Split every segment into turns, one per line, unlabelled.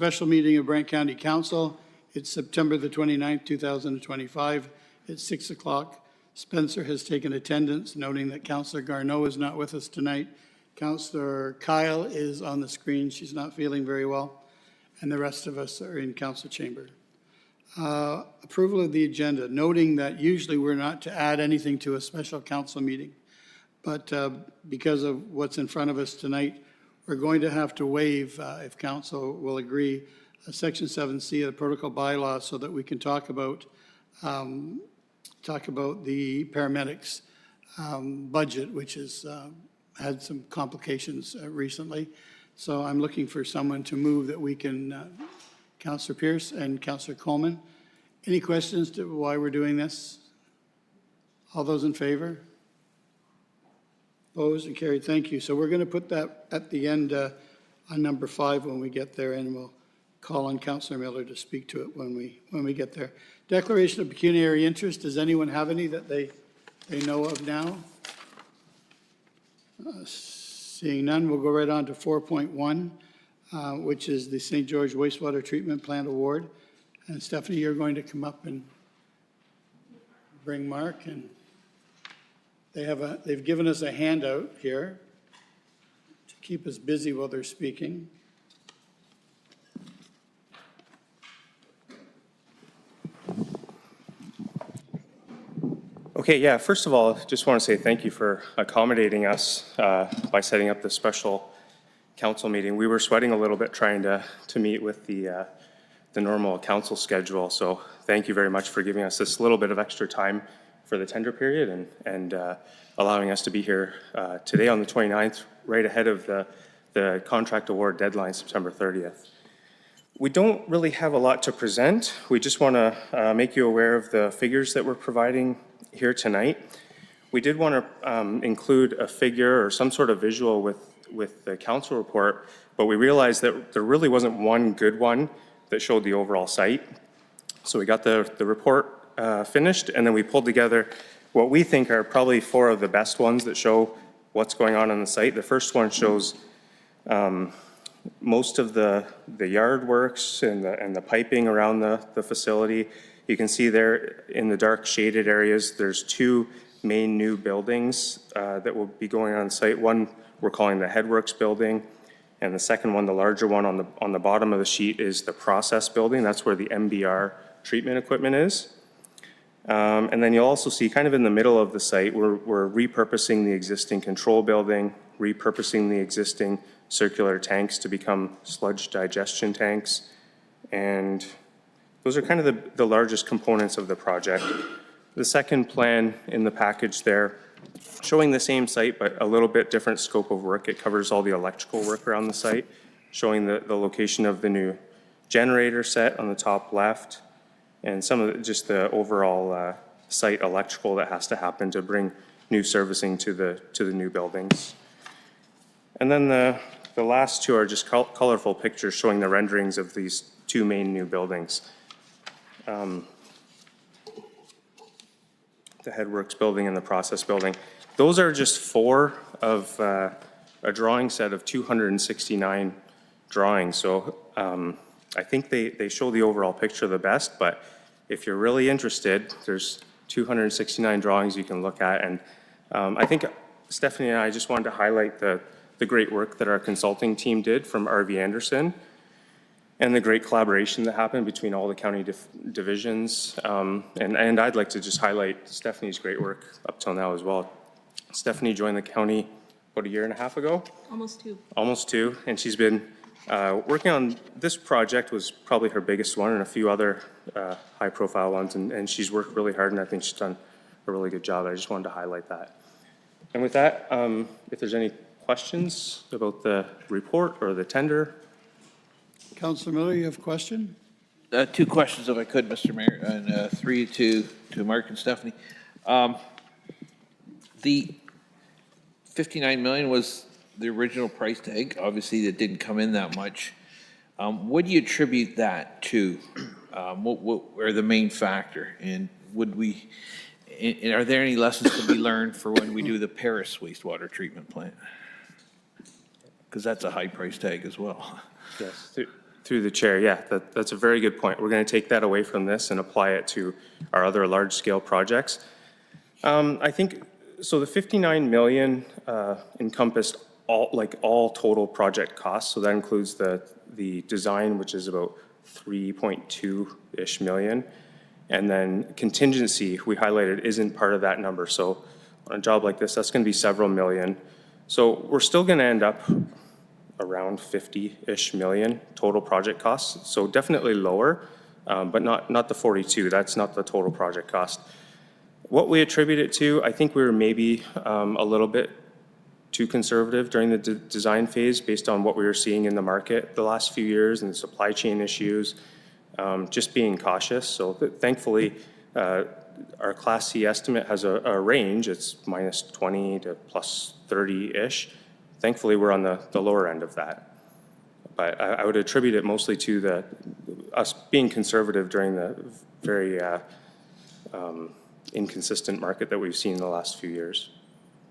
Special meeting of Brant County Council. It's September the 29th, 2025. It's 6 o'clock. Spencer has taken attendance, noting that Councillor Garneau is not with us tonight. Councillor Kyle is on the screen. She's not feeling very well. And the rest of us are in council chamber. Approval of the agenda, noting that usually we're not to add anything to a special council meeting. But because of what's in front of us tonight, we're going to have to waive, if council will agree, Section 7C of the protocol bylaw so that we can talk about the paramedics budget, which has had some complications recently. So I'm looking for someone to move that we can, Councillor Pierce and Councillor Coleman. Any questions to why we're doing this? All those in favor? Opposed and carried. Thank you. So we're going to put that at the end on number 5 when we get there, and we'll call on Councillor Miller to speak to it when we get there. Declaration of pecuniary interest. Does anyone have any that they know of now? Seeing none, we'll go right on to 4.1, which is the St. George Wastewater Treatment Plant Award. And Stephanie, you're going to come up and bring Mark, and they've given us a handout here to keep us busy while they're speaking.
Okay, yeah, first of all, just want to say thank you for accommodating us by setting up this special council meeting. We were sweating a little bit trying to meet with the normal council schedule, so thank you very much for giving us this little bit of extra time for the tender period and allowing us to be here today on the 29th, right ahead of the contract award deadline, September 30th. We don't really have a lot to present. We just want to make you aware of the figures that we're providing here tonight. We did want to include a figure or some sort of visual with the council report, but we realized that there really wasn't one good one that showed the overall site. So we got the report finished, and then we pulled together what we think are probably 4 of the best ones that show what's going on the site. The first one shows most of the yard works and the piping around the facility. You can see there in the dark shaded areas, there's 2 main new buildings that will be going on site. One we're calling the Headworks building, and the second one, the larger one on the bottom of the sheet, is the process building. That's where the MBR treatment equipment is. And then you'll also see kind of in the middle of the site, we're repurposing the existing control building, repurposing the existing circular tanks to become sludge digestion tanks. And those are kind of the largest components of the project. The second plan in the package there, showing the same site, but a little bit different scope of work. It covers all the electrical work around the site, showing the location of the new generator set on the top left, and some of just the overall site electrical that has to happen to bring new servicing to the new buildings. And then the last 2 are just colorful pictures showing the renderings of these 2 main new buildings. The Headworks building and the process building. Those are just 4 of a drawing set of 269 drawings. So I think they show the overall picture the best, but if you're really interested, there's 269 drawings you can look at. And I think Stephanie and I just wanted to highlight the great work that our consulting team did from RV Anderson and the great collaboration that happened between all the county divisions. And I'd like to just highlight Stephanie's great work up till now as well. Stephanie joined the county about 1.5 years ago.
Almost 2.
Almost 2, and she's been working on this project, was probably her biggest one, and a few other high-profile ones, and she's worked really hard, and I think she's done a really good job. I just wanted to highlight that. And with that, if there's any questions about the report or the tender.
Councillor Miller, you have a question?
2 questions, if I could, Mr. Mayor, and 3 to Mark and Stephanie. The $59 million was the original price tag. Obviously, that didn't come in that much. What do you attribute that to? What are the main factor? And are there any lessons to be learned for when we do the Paris wastewater treatment plant? Because that's a high price tag as well.
Yes, Through the chair, yeah, that's a very good point. We're going to take that away from this and apply it to our other large-scale projects. I think, so the 59 million encompassed all total project costs. So that includes the design, which is about 3.2-ish million. And then contingency, we highlighted, isn't part of that number. So on a job like this, that's going to be several million. So we're still going to end up around 50-ish million total project costs. So definitely lower, but not the 42. That's not the total project cost. What we attribute it to, I think we were maybe a little bit too conservative during the design phase based on what we were seeing in the market the last few years and the supply chain issues, just being cautious. So thankfully, our Class C estimate has a range. It's minus 20 to plus 30-ish. Thankfully, we're on the lower end of that. But I would attribute it mostly to us being conservative during the very inconsistent market that we've seen in the last few years.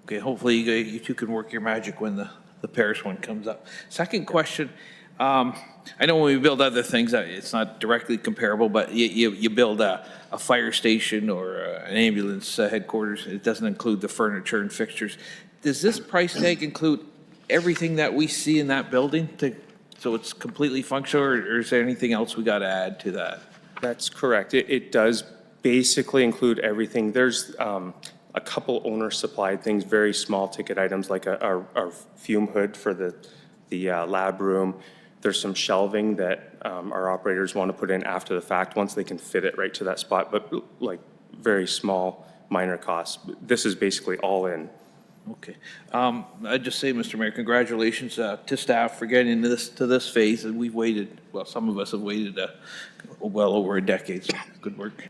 Okay, hopefully you two can work your magic when the Paris one comes up. Second question, I know when we build other things, it's not directly comparable, but you build a fire station or an ambulance headquarters, it doesn't include the furniture and fixtures. Does this price tag include everything that we see in that building so it's completely functional, or is there anything else we got to add to that?
That's correct. It does basically include everything. There's a couple owner-supplied things, very small ticket items like our fume hood for the lab room. There's some shelving that our operators want to put in after the fact once they can fit it right to that spot, but like very small, minor costs. This is basically all in.
Okay. I'd just say, Mr. Mayor, congratulations to staff for getting to this phase. And we've waited, well, some of us have waited well over a decade, so good work.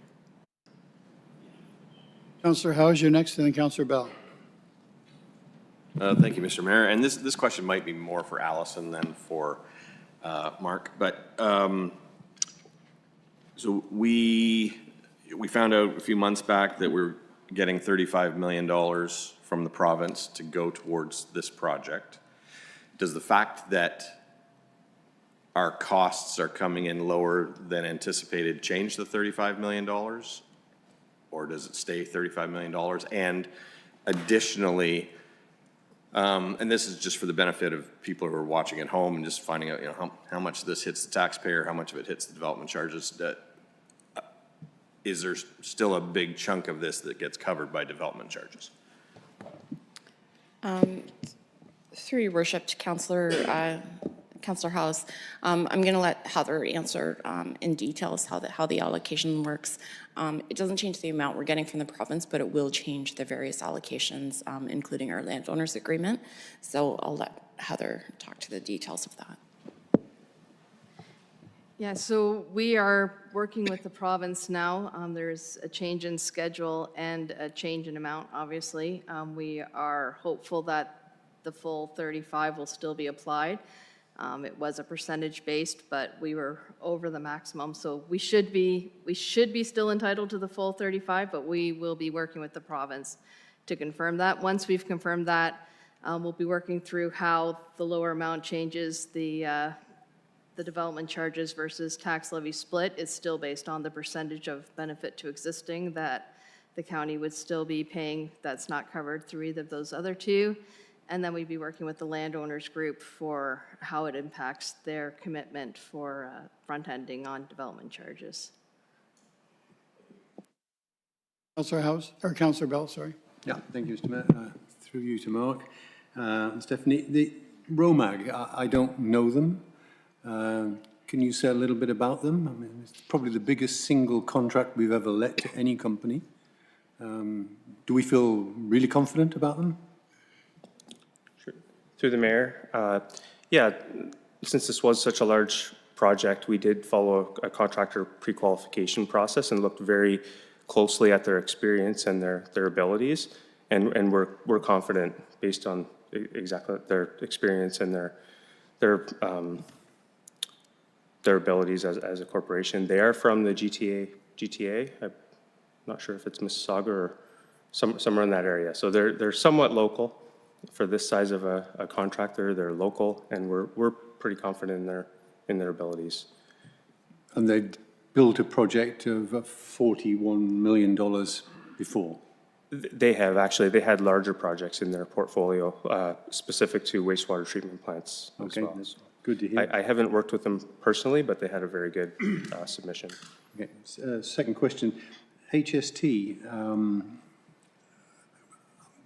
Councillor House, you're next, and then Councillor Bell.
Thank you, Mr. Mayor. And this question might be more for Allison than for Mark. But so we found out a few months back that we're getting $35 million from the province to go towards this project. Does the fact that our costs are coming in lower than anticipated change the $35 million? Or does it stay $35 million? And additionally, and this is just for the benefit of people who are watching at home and just finding out, how much this hits the taxpayer, how much of it hits the development charges. Is there still a big chunk of this that gets covered by development charges?
Through your worship, to Councillor House, I'm going to let Heather answer in details how the allocation works. It doesn't change the amount we're getting from the province, but it will change the various allocations, including our landowners agreement. So I'll let Heather talk to the details of that.
Yeah, so we are working with the province now. There's a change in schedule and a change in amount, obviously. We are hopeful that the full 35 will still be applied. It was a percentage based, but we were over the maximum. So we should be still entitled to the full 35, but we will be working with the province to confirm that. Once we've confirmed that, we'll be working through how the lower amount changes the development charges versus tax levy split. Is still based on the percentage of benefit to existing that the county would still be paying that's not covered through either of those other two. And then we'd be working with the landowners group for how it impacts their commitment for front-ending on development charges.
Councillor House, or Councillor Bell, sorry.
Yeah, thank you, Mr. Mayor. Through you to Mark. Stephanie, the ROMAG, I don't know them. Can you say a little bit about them? I mean, it's probably the biggest single contract we've ever let to any company. Do we feel really confident about them?
Sure. Through the mayor, yeah, since this was such a large project, we did follow a contractor pre-qualification process and looked very closely at their experience and their abilities, and we're confident based on exactly their experience and their abilities as a corporation. They are from the GTA. I'm not sure if it's Mississauga or somewhere in that area. So they're somewhat local for this size of a contractor. They're local, and we're pretty confident their abilities.
And they built a project of $41 million before.
They have, actually, they had larger projects in their portfolio, specific to wastewater treatment plants as
Okay,
well.
that's good to hear.
I haven't worked with them personally, but they had a very good submission.
Okay, second question, HST,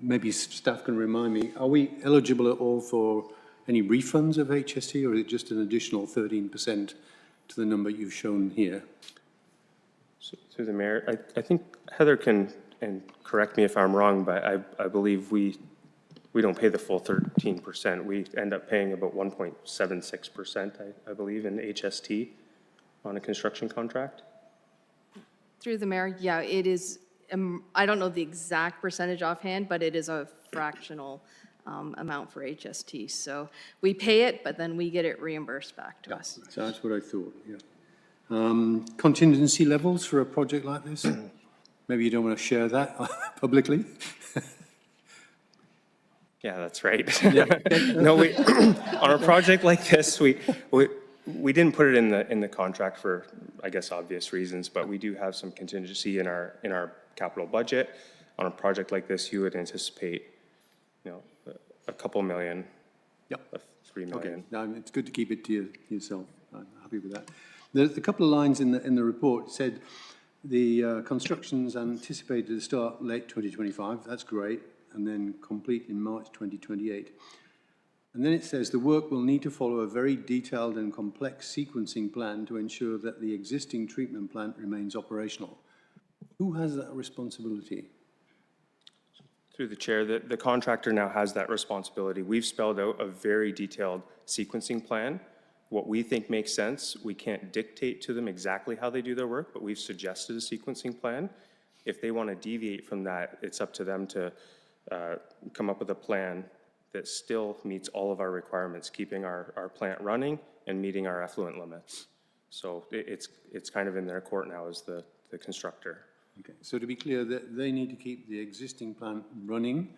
maybe staff can remind me, are we eligible at all for any refunds of HST, or is it just an additional 13% to the number you've shown here?
So, through the mayor, I think Heather can, and correct me if I'm wrong, but I believe we don't pay the full 13%. We end up paying about 1.76%, I believe, in HST on a construction contract.
Through the mayor, yeah, it is, I don't know the exact percentage offhand, but it is a fractional amount for HST. So we pay it, but then we get it reimbursed back to us.
So that's what I thought, yeah. Contingency levels for a project like this? Maybe you don't want to share that publicly?
Yeah, that's right. No, we, on a project like this, we didn't put it in the contract for, I guess, obvious reasons, but we do have some contingency in our capital budget. On a project like this, you would anticipate, a couple million.
Yep.
3 million.
Okay, no, it's good to keep it to yourself. I'm happy with that. There's a couple of lines in the report said the construction's anticipated to start late 2025. That's great, and then complete in March 2028. And then it says the work will need to follow a very detailed and complex sequencing plan to ensure that the existing treatment plant remains operational. Who has that responsibility?
Through the chair, the contractor now has that responsibility. We've spelled out a very detailed sequencing plan. What we think makes sense, we can't dictate to them exactly how they do their work, but we've suggested a sequencing plan. If they want to deviate from that, it's up to them to come up with a plan that still meets all of our requirements, keeping our plant running and meeting our effluent limits. So it's kind of in their court now as the constructor.
Okay, so to be clear, that they need to keep the existing plant running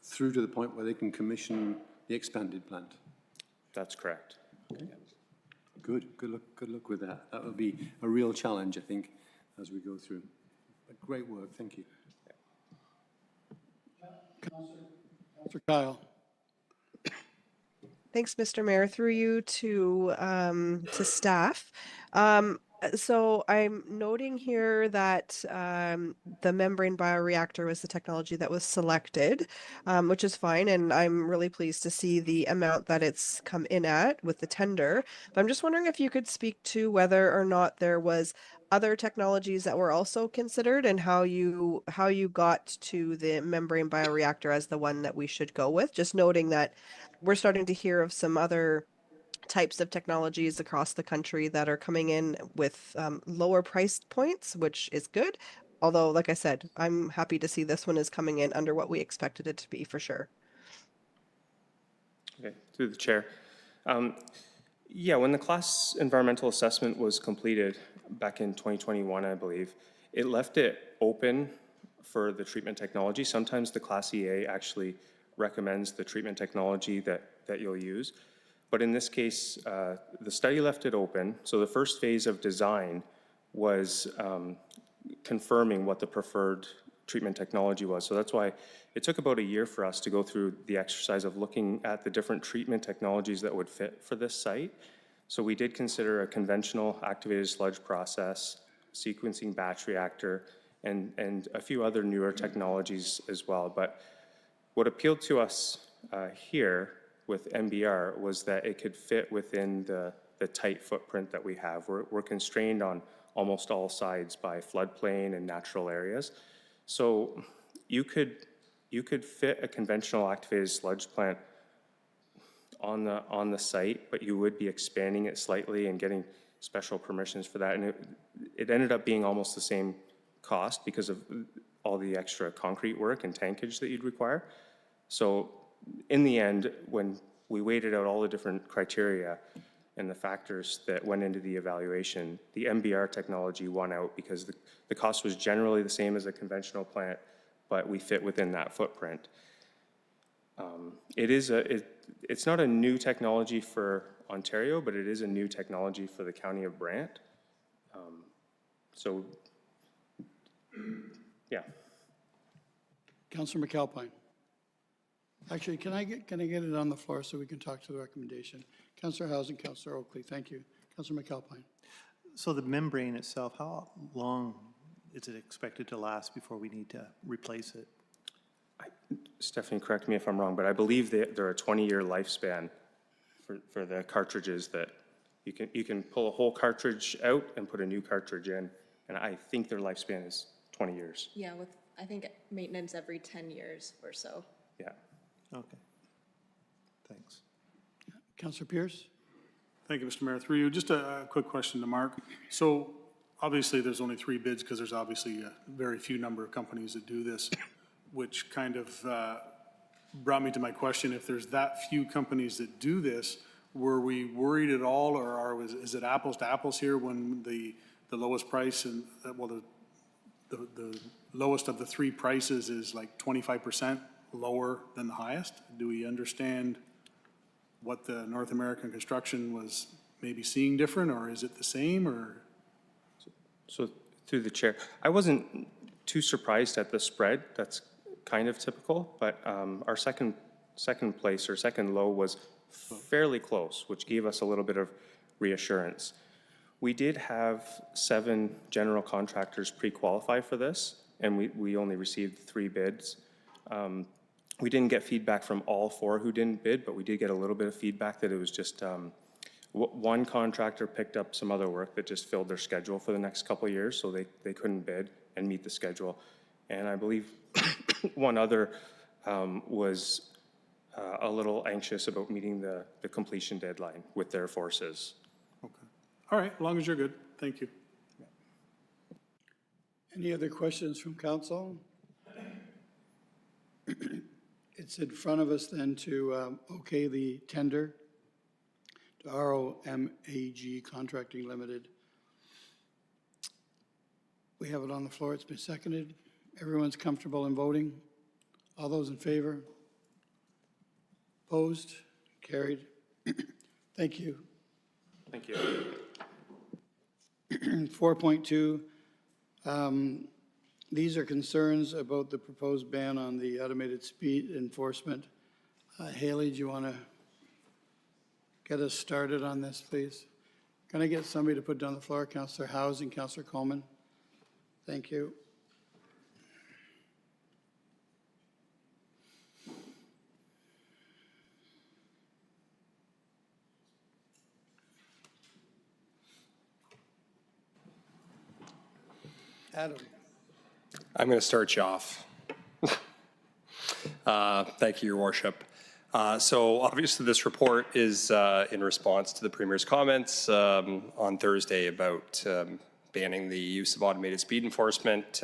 through to the point where they can commission the expanded plant.
That's correct.
Okay. Good luck with that. That will be a real challenge, I think, as we go through. But great work, thank you.
Councillor Kyle.
Thanks, Mr. Mayor. Through you to staff. So I'm noting here that the membrane bioreactor was the technology that was selected, which is fine, and I'm really pleased to see the amount that it's come in at with the tender. But I'm just wondering if you could speak to whether or not there was other technologies that were also considered, and how you got to the membrane bioreactor as the one that we should go with. Just noting that we're starting to hear of some other types of technologies across the country that are coming in with lower price points, which is good. Although, like I said, I'm happy to see this one is coming in under what we expected it to be for sure.
Okay, through the chair. Yeah, when the class environmental assessment was completed back in 2021, I believe, it left it open for the treatment technology. Sometimes the Class EA actually recommends the treatment technology that you'll use. But in this case, the study left it open. So the first phase of design was confirming what the preferred treatment technology was. So that's why it took about a year for us to go through the exercise of looking at the different treatment technologies that would fit for this site. So we did consider a conventional activated sludge process, sequencing batch reactor, and a few other newer technologies as well. But what appealed to us here with MBR was that it could fit within the tight footprint that we have. We're constrained on almost all sides by floodplain and natural areas. So you could fit a conventional activated sludge plant on the site, but you would be expanding it slightly and getting special permissions for that. And it ended up being almost the same cost because of all the extra concrete work and tankage that you'd require. So in the end, when we weighted out all the different criteria and the factors that went into the evaluation, the MBR technology won out because the cost was generally the same as a conventional plant, but we fit within that footprint. It's not a new technology Ontario, but it is a new technology for the County of Brant. So, yeah.
Councillor McAlpine. Actually, can I get it on the floor so we can talk to the recommendation? Councillor House and Councillor Oakley, thank you. Councillor McAlpine.
So the membrane itself, how long is it expected to last before we need to replace it?
Stephanie, correct me if I'm wrong, but I believe that there are a 20-year lifespan for the cartridges that you can pull a whole cartridge out and put a new cartridge in, and I think their lifespan is 20 years.
Yeah, with, I think, maintenance every 10 years or so.
Yeah.
Okay. Thanks.
Councillor Pierce.
Thank you, Mr. Mayor. Through you, just a quick question to Mark. So obviously, there's only 3 bids because there's obviously a very few number of companies that do this, which kind of brought me to my question. If there's that few companies that do this, were we worried at all, or is it apples to apples here when the lowest price and, well, the lowest of the 3 prices is like 25% lower than the highest? Do we understand what the North American construction was maybe seeing different, or is it the same, or?
So through the chair, I wasn't too surprised at the spread. That's kind of typical, but our second place or second low was fairly close, which gave us a little bit of reassurance. We did have 7 general contractors pre-qualify for this, and we only received 3 bids. We didn't get feedback from all 4 who didn't bid, but we did get a little bit of feedback that it was just one contractor picked up some other work that just filled their schedule for the next couple of years, so they couldn't bid and meet the schedule. And I believe one other was a little anxious about meeting the completion deadline with their forces.
Okay. All right, as long as you're good. Thank you.
Any other questions from council? It's in front of us then to okay the tender to ROMAG Contracting Limited. We have it on the floor. It's been seconded. Everyone's comfortable in voting? All those in favor? Opposed? Carried. Thank you.
Thank you.
4.2, these are concerns about the proposed ban on the automated speed enforcement. Haley, do you want to get us started on this, please? Can I get somebody to put down the floor? Councillor Howes and Councillor Coleman. Thank you. Adam.
I'm going to start you off. Thank you, Your Worship. So obviously this report is in response to the Premier's comments on Thursday about banning the use of automated speed enforcement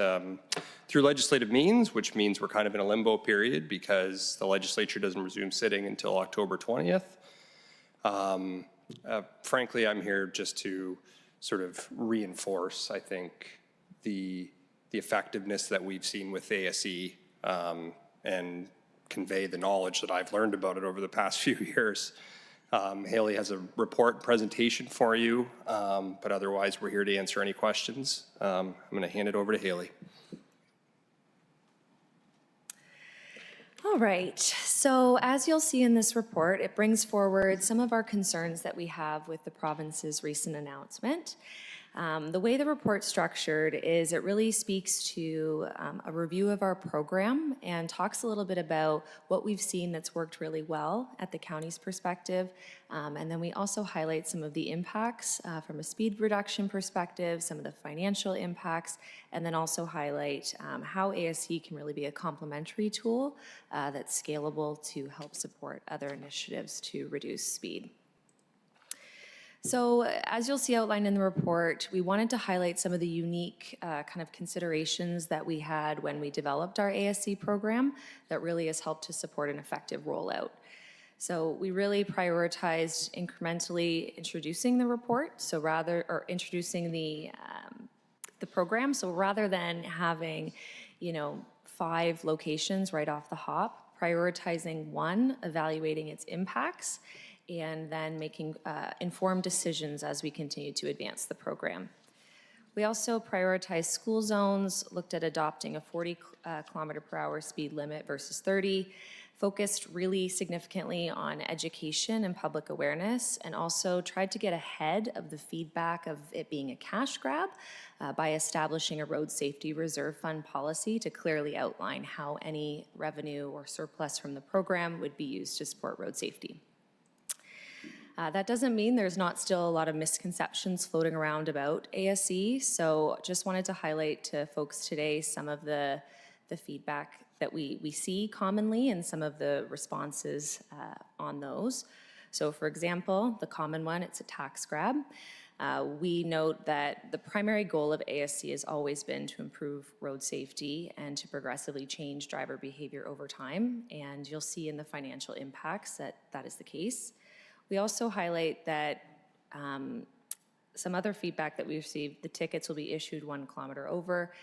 through legislative means, which means we're kind of in a limbo period because the legislature doesn't resume sitting until October 20th. Frankly, I'm here just to sort of reinforce, I think, the effectiveness that we've seen with ASE and convey the knowledge that I've learned about it over the past few years. Haley has a report presentation for you, but otherwise we're here to answer any questions. I'm going to hand it over to Haley.
All right, so as you'll see in this report, it brings forward some of our concerns that we have with the province's recent announcement. The way the report's structured is it really speaks to a review of our program and talks a little bit about what we've seen that's worked really well at the county's perspective. And then we also highlight some of the impacts from a speed reduction perspective, some of the financial impacts, and then also highlight how ASE can really be a complementary tool that's scalable to help support other initiatives to reduce speed. So as you'll see outlined in the report, we wanted to highlight some of the unique kind of considerations that we had when we developed our ASC program that really has helped to support an effective rollout. So we really prioritized incrementally introducing the report, introducing the program. So rather than having, 5 locations right off the hop, prioritizing 1, evaluating its impacts, and then making informed decisions as we continue to advance the program. We also prioritized school zones, looked at adopting a 40 kilometer per hour speed limit versus 30, focused really significantly on education and public awareness, and also tried to get ahead of the feedback of it being a cash grab by establishing a road safety reserve fund policy to clearly outline how any revenue or surplus from the program would be used to support road safety. That doesn't mean there's not still a lot of misconceptions floating around about ASE, so just wanted to highlight to folks today some of the feedback that we see commonly and some of the responses on those. So for example, the common one, it's a tax grab. We note that the primary goal of ASC has always been to improve road safety and to progressively change driver behavior over time, and you'll see in the financial impacts that that is the case. We also highlight that some other feedback that we received, the tickets will be issued 1 kilometer over.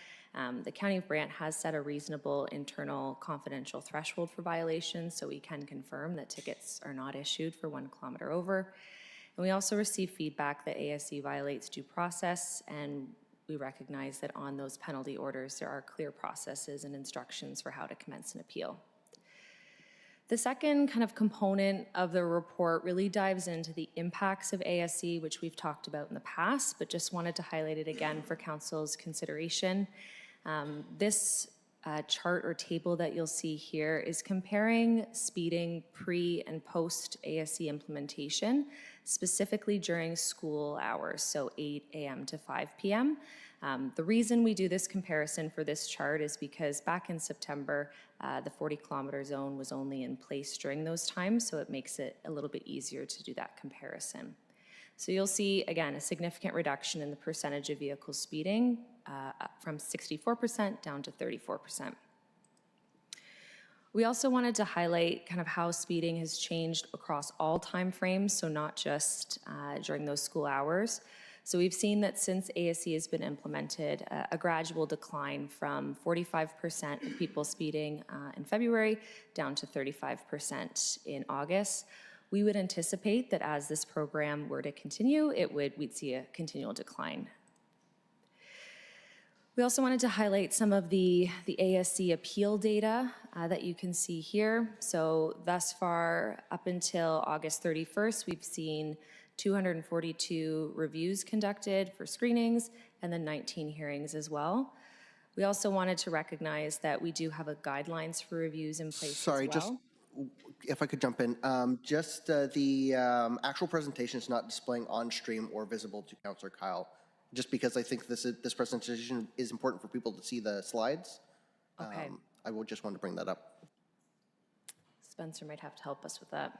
The County of Brant has set a reasonable internal confidential threshold for violations, so we can confirm that tickets are not issued for 1 kilometer over. And we also receive feedback that ASE violates due process, and we recognize that on those penalty orders, there are clear processes and instructions for how to commence an appeal. The second kind of component of the report really dives into the impacts of ASE, which we've talked about in the past, but just wanted to highlight it again for Council's consideration. This chart or table that you'll see here is comparing speeding pre and post ASE implementation, specifically during school hours, so 8 a.m. to 5 p.m. The reason we do this comparison for this chart is because back in September, the 40 kilometer zone was only in place during those times, so it makes it a little bit easier to do that comparison. So you'll see, again, a significant reduction in the percentage of vehicles speeding from 64% down to 34%. We also wanted to highlight kind of how speeding has changed across all time frames, so not just during those school hours. So we've seen that since ASE has been implemented, a gradual decline from 45% of people speeding in February down to 35% in August. We would anticipate that as this program were to continue, we'd see a continual decline. We also wanted to highlight some of the ASC appeal data that you can see here. So thus far, up until August 31st, we've seen 242 reviews conducted for screenings and then 19 hearings as well. We also wanted to recognize that we do have a guidelines for reviews in place as well.
Just if I could jump in, the actual presentation is not displaying on stream or visible to Councillor Kyle, just because I think this presentation is important for people to see the slides.
Okay.
I will just want to bring that up.
Spencer might have to help us with that.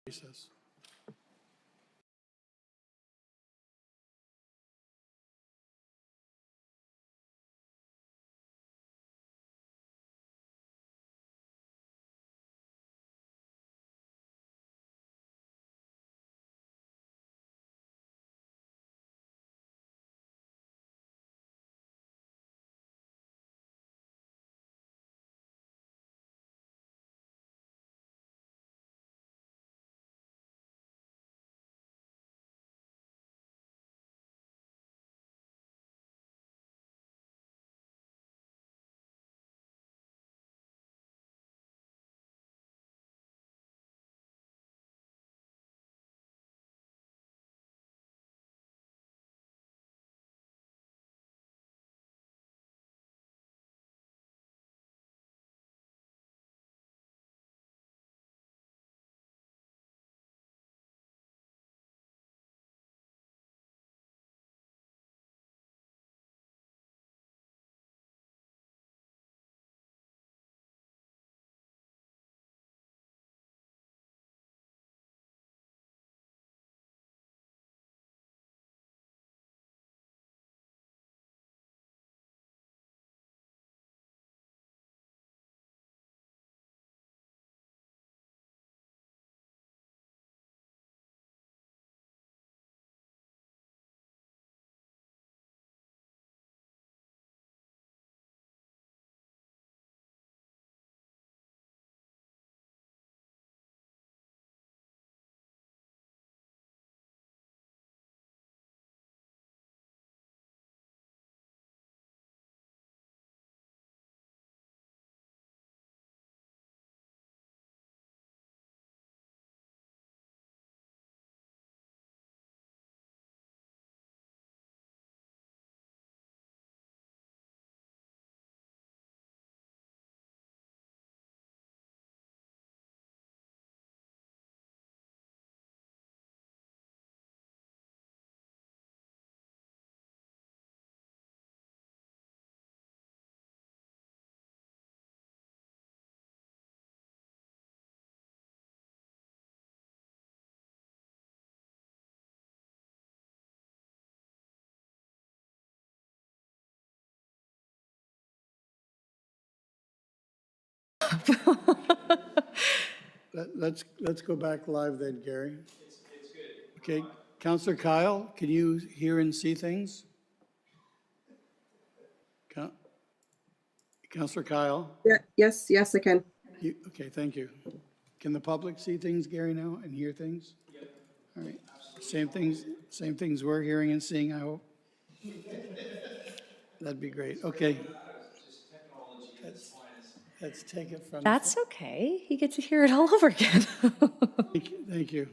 Recess. Let's go back live then, Gary. It's good. Okay, Counselor Kyle, can you hear and see things? Counselor Kyle?
Yeah, yes, I can.
Okay, thank you. Can the public see things, Gary, now, and hear things? Yep. All right, same things we're hearing and seeing, I hope. That'd be great, okay. Let's take it from.
That's okay. You get to hear it all over again.
Thank you.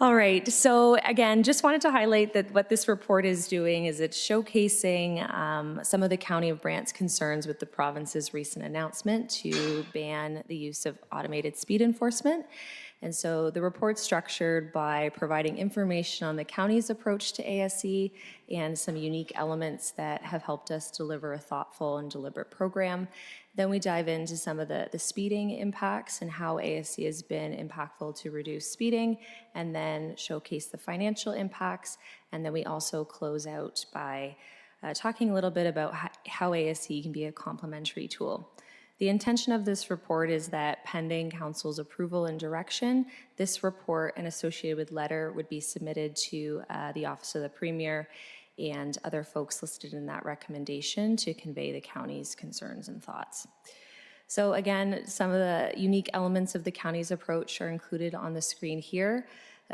All right, so again, just wanted to highlight that what this report is doing is it's showcasing some of the County of Brant's concerns with the province's recent announcement to ban the use of automated speed enforcement. And so the report's structured by providing information on the county's approach to ASE and some unique elements that have helped us deliver a thoughtful and deliberate program. Then we dive into some of the speeding impacts and how ASE has been impactful to reduce speeding, and then showcase the financial impacts. And then we also close out by talking a little bit about how ASE can be a complementary tool. The intention of this report is that pending Council's approval and direction, this report and associated letter would be submitted to the Office of the Premier and other folks listed in that recommendation to convey the county's concerns and thoughts. So again, some of the unique elements of the county's approach are included on the screen here.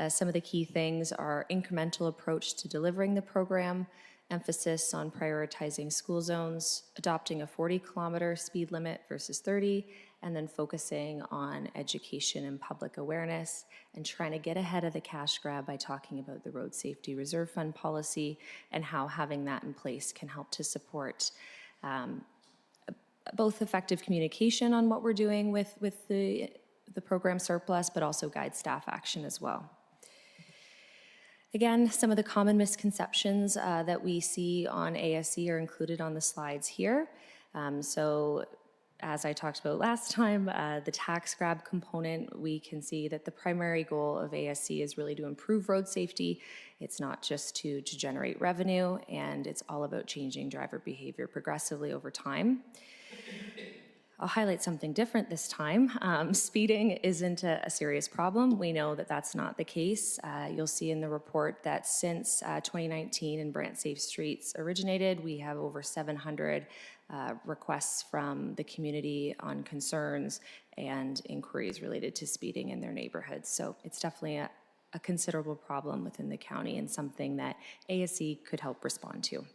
Some of the key things are incremental approach to delivering the program, emphasis on prioritizing school zones, adopting a 40-kilometer speed limit versus 30, and then focusing on education and public awareness, and trying to get ahead of the cash grab by talking about the Road Safety Reserve Fund policy and how having that in place can help to support both effective communication on what we're doing with the program surplus, but also guide staff action as well. Again, some of the common misconceptions that we see on ASE are included on the slides here. So as I talked about last time, the tax grab component, we can see that the primary goal of ASC is really to improve road safety. It's not just to generate revenue, and it's all about changing driver behavior progressively over time. I'll highlight something different this time. Speeding isn't a serious problem. We know that that's not the case. You'll see in the report that since 2019 and Brant Safe Streets originated, we have over 700 requests from the community on concerns and inquiries related to speeding in their neighborhoods. So it's definitely a considerable problem within the county and something that ASC could help respond to.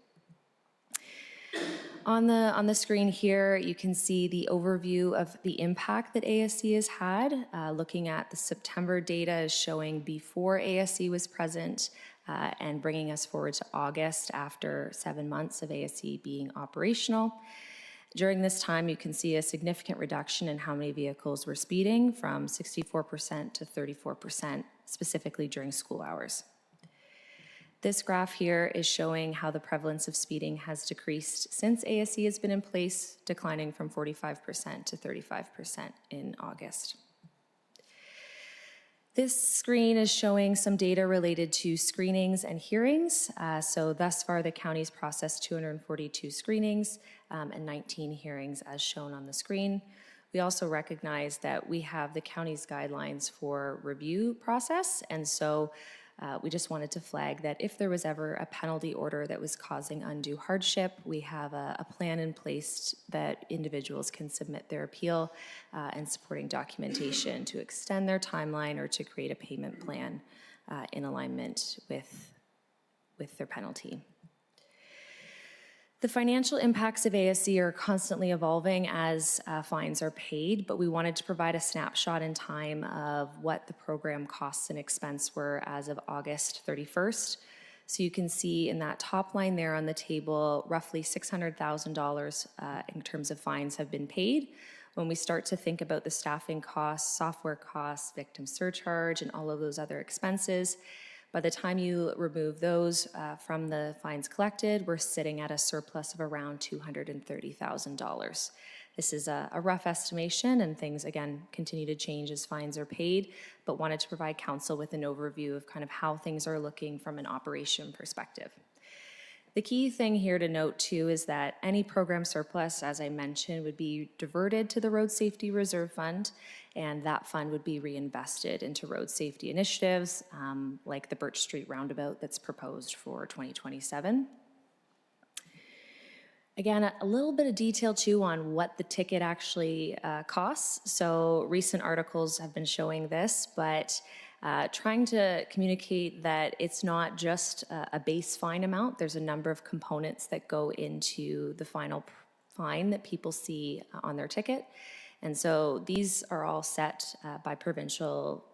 On the screen here, you can see the overview of the impact that ASC has had. Looking at the September data is showing before ASC was present and bringing us forward to August after 7 months of ASC being operational. During this time, you can see a significant reduction in how many vehicles were speeding, from 64% to 34%, specifically during school hours. This graph here is showing how the prevalence of speeding has decreased since ASC has been in place, declining from 45% to 35% in August. This screen is showing some data related to screenings and hearings. So thus far, the county's processed 242 screenings and 19 hearings as shown on the screen. We also recognize that we have the county's guidelines for review process, and so we just wanted to flag that if there was ever a penalty order that was causing undue hardship, we have a plan in place that individuals can submit their appeal and supporting documentation to extend their timeline or to create a payment plan in alignment with their penalty. The financial impacts of ASC are constantly evolving as fines are paid, but we wanted to provide a snapshot in time of what the program costs and expense were as of August 31st. So you can see in that top line there on the table, roughly $600,000 in terms of fines have been paid. When we start to think about the staffing costs, software costs, victim surcharge, and all of those other expenses, by the time you remove those from the fines collected, we're sitting at a surplus of around $230,000. This is a rough estimation, and things, again, continue to change as fines are paid, but wanted to provide council with an overview of kind of how things are looking from an operation perspective. The key thing here to note too is that any program surplus, as I mentioned, would be diverted to the Road Safety Reserve Fund, and that fund would be reinvested into road safety initiatives like the Birch Street Roundabout that's proposed for 2027. Again, a little bit of detail too on what the ticket actually costs. So recent articles have been showing this, but trying to communicate that it's not just a base fine amount. There's a number of components that go into the final fine that people see on their ticket. And so these are all set by provincial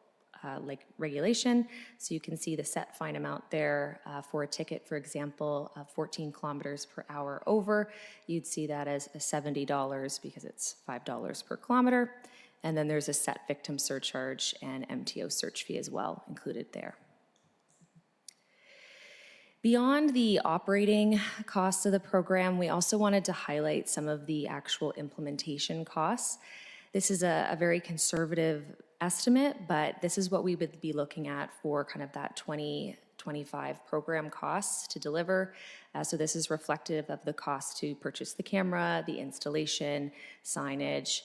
regulation. So you can see the set fine amount there for a ticket, for example, of 14 kilometers per hour over. You'd see that as $70 because it's $5 per kilometer. And then there's a set victim surcharge and MTO search fee as well included there. Beyond the operating costs of the program, we also wanted to highlight some of the actual implementation costs. This is a very conservative estimate, but this is what we would be looking at for kind of that 2025 program costs to deliver. So this is reflective of the cost to purchase the camera, the installation, signage,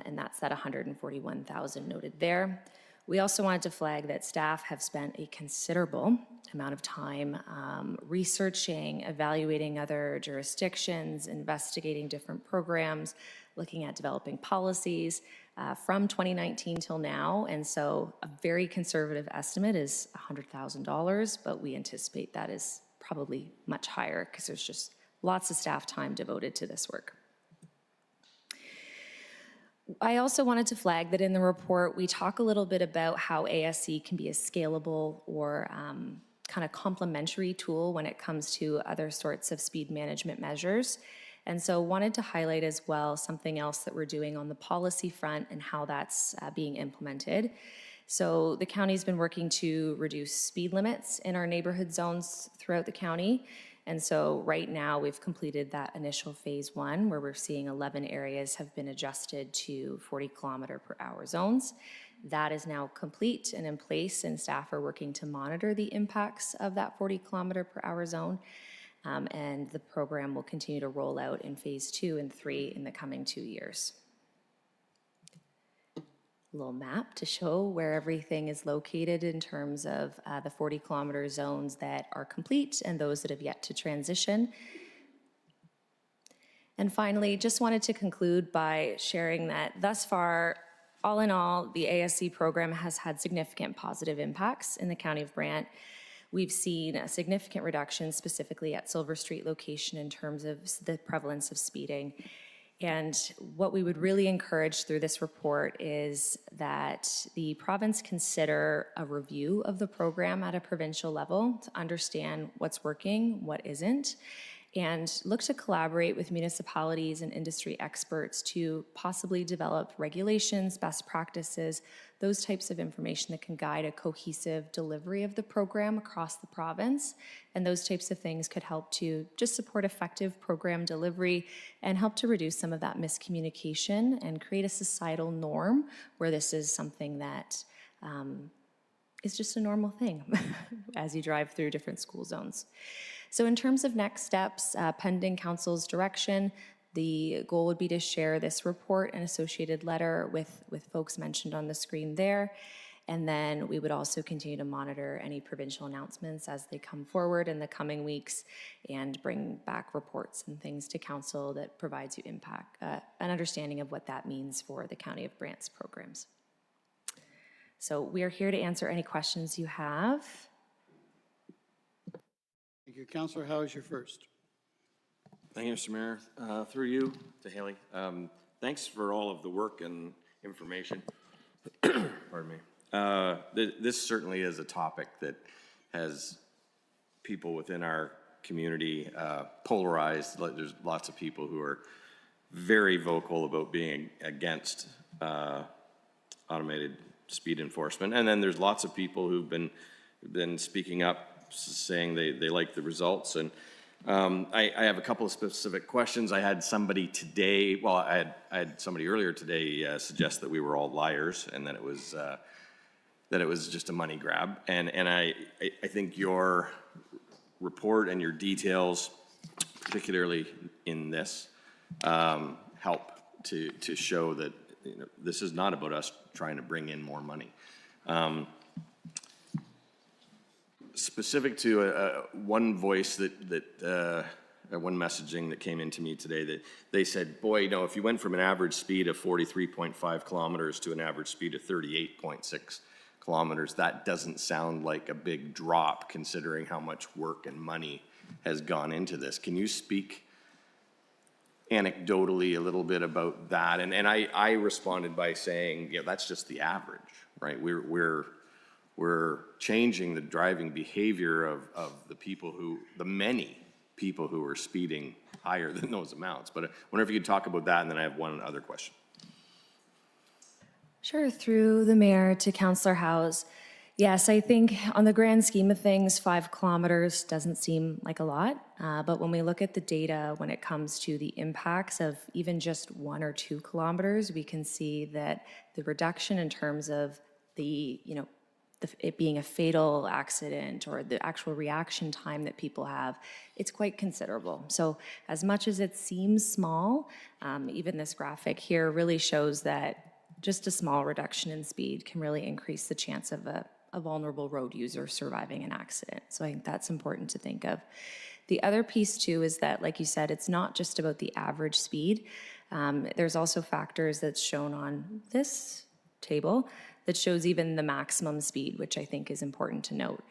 and that's that $141,000 noted there. We also wanted to flag that staff have spent a considerable amount of time researching, evaluating other jurisdictions, investigating different programs, looking at developing policies from 2019 till now. And so a very conservative estimate is $100,000, but we anticipate that is probably much higher because there's just lots of staff time devoted to this work. I also wanted to flag that in the report, we talk a little bit about how ASC can be a scalable or kind of complementary tool when it comes to other sorts of speed management measures. And so wanted to highlight as well something else that we're doing on the policy front and how that's being implemented. So the county's been working to reduce speed limits in our neighborhood zones throughout the county. And so right now, we've completed that initial phase 1, where we're seeing 11 areas have been adjusted to 40-kilometer-per-hour zones. That is now complete and in place, and staff are working to monitor the impacts of that 40-kilometer-per-hour zone. And the program will continue to roll out in phase 2 and 3 in the coming 2 years. A little map to show where everything is located in terms of the 40-kilometer zones that are complete and those that have yet to transition. And finally, just wanted to conclude by sharing that thus far, all in all, the ASC program has had significant positive impacts in the County of Brant. We've seen a significant reduction specifically at Silver Street location in terms of the prevalence of speeding. And what we would really encourage through this report is that the province consider a review of the program at a provincial level to understand what's working, what isn't, and look to collaborate with municipalities and industry experts to possibly develop regulations, best practices, those types of information that can guide a cohesive delivery of the program across the province. And those types of things could help to just support effective program delivery and help to reduce some of that miscommunication and create a societal norm where this is something that is just a normal thing as you drive through different school zones. So in terms of next steps, pending council's direction, the goal would be to share this report and associated letter with folks mentioned on the screen there. And then we would also continue to monitor any provincial announcements as they come forward in the coming weeks and bring back reports and things to council that provides you an understanding of what that means for the County of Brant's programs. So we are here to answer any questions you have.
Thank you. Councillor Howe is your first.
Thank you, Mr. Mayor. Through you to Haley. Thanks for all of the work and information. Pardon me. This certainly is a topic that has people within our community polarized. There's lots of people who are very vocal about being against automated speed enforcement. And then there's lots of people who've been speaking up, saying they like the results. And I have a couple of specific questions. I had somebody today, well, I had somebody earlier today suggest that we were all liars and that it was just a money grab. And I think your report and your details, particularly in this, help to show that this is not about us trying to bring in more money. Specific to one voice one messaging that came into me today, that they said, boy, if you went from an average speed of 43.5 kilometers to an average speed of 38.6 kilometers, that doesn't sound like a big drop considering how much work and money has gone into this. Can you speak anecdotally a little bit about that? And I responded by saying, that's just the average, right? We're changing the driving behavior of the many people who are speeding higher than those amounts. But I wonder if you could talk about that, and then I have one other question.
Sure, through the mayor to Councillor Howes. Yes, I think on the grand scheme of things, 5 kilometers doesn't seem like a lot. But when we look at the data, when it comes to the impacts of even just 1 or 2 kilometers, we can see that the reduction in terms of it being a fatal accident or the actual reaction time that people have, it's quite considerable. So as much as it seems small, even this graphic here really shows that just a small reduction in speed can really increase the chance of a vulnerable road user surviving an accident. So I think that's important to think of. The other piece too is that, like you said, it's not just about the average speed. There's also factors that's shown on this table that shows even the maximum speed, which I think is important to note.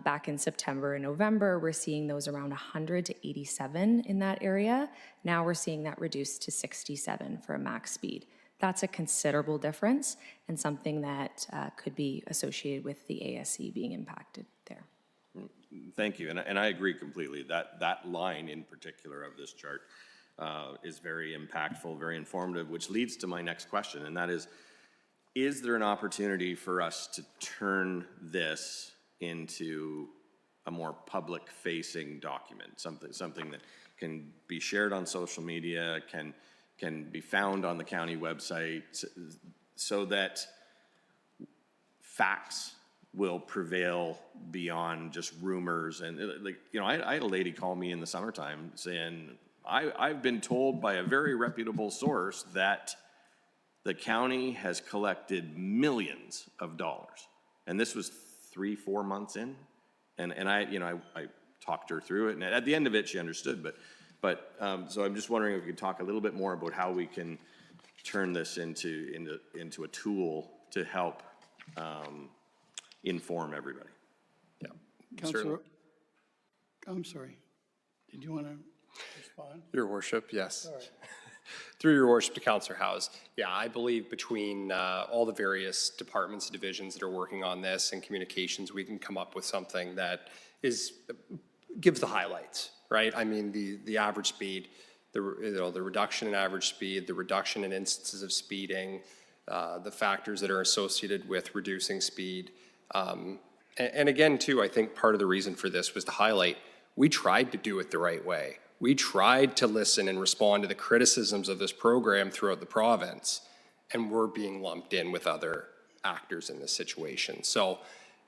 Back in September and November, we're seeing those around 100 to 87 in that area. Now we're seeing that reduced to 67 for a max speed. That's a considerable difference and something that could be associated with the ASC being impacted there.
Thank you, and I agree completely. That line in particular of this chart is very impactful, very informative, which leads to my next question, and that is there an opportunity for us to turn this into a more public-facing document, something that can be shared on social media, can be found on the county website, so that facts will prevail beyond just rumors. And like, you know, I had a lady call me in the summertime saying, I've been told by a very reputable source that the county has collected millions of dollars. And this was 3-4 months in. And I, you know, I talked her through it, and at the end of it, she understood. So I'm just wondering if we could talk a little bit more about how we can turn this into a tool to help inform everybody.
Yeah.
Councilor, I'm sorry. Did you want to respond?
Your worship, yes.
Sorry.
Through your worship to Councillor Howes. Yeah, I believe between all the various departments and divisions that are working on this and communications, we can come up with something that gives the highlights, right? I mean, the average speed, the reduction in average speed, the reduction in instances of speeding, the factors that are associated with reducing speed. And again, too, I think part of the reason for this was to highlight, we tried to do it the right way. We tried to listen and respond to the criticisms of this program throughout the province, and we're being lumped in with other actors in this situation. So,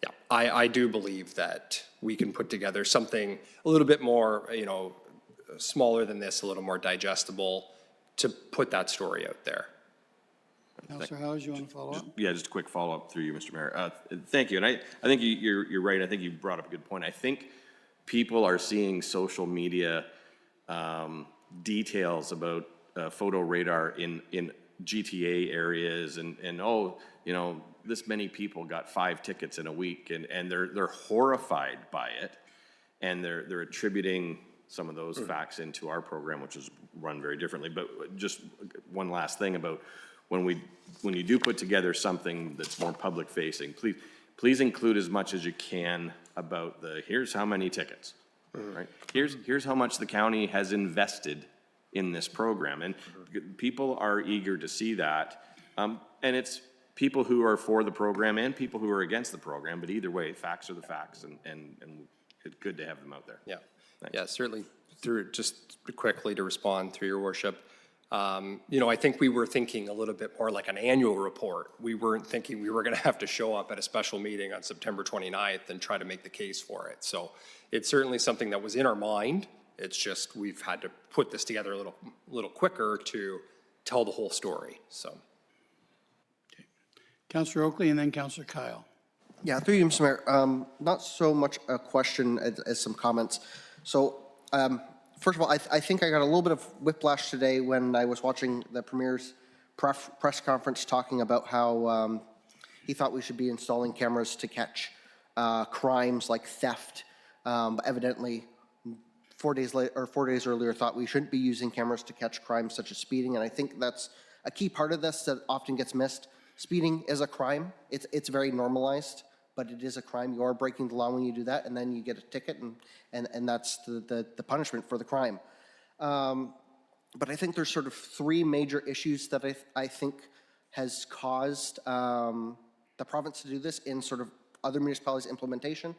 yeah, I do believe that we can put together something a little bit more, you know, smaller than this, a little more digestible, to put that story out there.
Councilor Howes, you want to follow up?
Yeah, just a quick follow-up through you, Mr. Mayor. Thank you, and I think you're right. I think you brought up a good point. I think people are seeing social media details about photo radar in GTA areas, and oh, you know, this many people got 5 tickets in a week, and they're horrified by it, and they're attributing some of those facts into our program, which is run very differently. But just one last thing about when you do put together something that's more public facing, please include as much as you can about here's how many tickets, right? Here's how much the county has invested in this program, and people are eager to see that. And it's people who are for the program and people who are against the program, but either way, facts are the facts, and it's good to have them out there.
Yeah.
Thanks.
Yeah, certainly. Just quickly to respond through your worship, you know, I think we were thinking a little bit more like an annual report. We weren't thinking we were going to have to show up at a special meeting on September 29th and try to make the case for it. So it's certainly something that was in our mind. It's just we've had to put this together a little quicker to tell the whole story. So,
Okay. Councilor Oakley and then Councilor Kyle.
Yeah, through you, Mr. Mayor. Not so much a question as some comments. So, first of all, I think I got a little bit of whiplash today when I was watching the Premier's press conference talking about how he thought we should be installing cameras to catch crimes like theft. Evidently, 4 days later, or 4 days earlier, thought we shouldn't be using cameras to catch crimes such as speeding. And I think that's a key part of this that often gets missed. Speeding is a crime. It's very normalized, but it is a crime. You are breaking the law when you do that, and then you get a ticket, and that's the punishment for the crime. But I think there's sort of 3 major issues that I think has caused the province to do this in sort of other municipalities' implementation.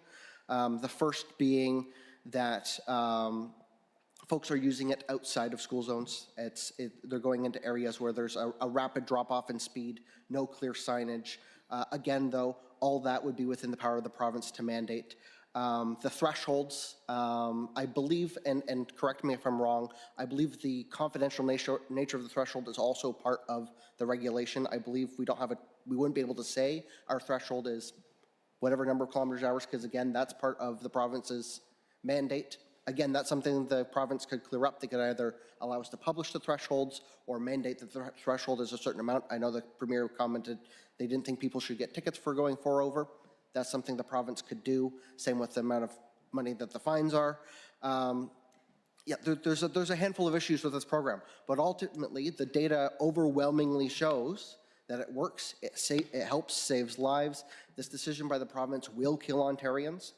The first being that folks are using it outside of school zones. They're going into areas where there's a rapid drop-off in speed, no clear signage. Again, though, all that would be within the power of the province to mandate. The thresholds, I believe, and correct me if I'm wrong, I believe the confidential nature of the threshold is also part of the regulation. I believe we wouldn't be able to say our threshold is whatever number of kilometers hours, because again, that's part of the province's mandate. Again, that's something the province could clear up. They could either allow us to publish the thresholds or mandate that the threshold is a certain amount. I know the Premier commented they didn't think people should get tickets for going 4 over. That's something the province could do. Same with the amount of money that the fines are. Yeah, there's a handful of issues with this program, but ultimately the data overwhelmingly shows that it works, it helps, saves lives. This decision by the province will kill Ontarians,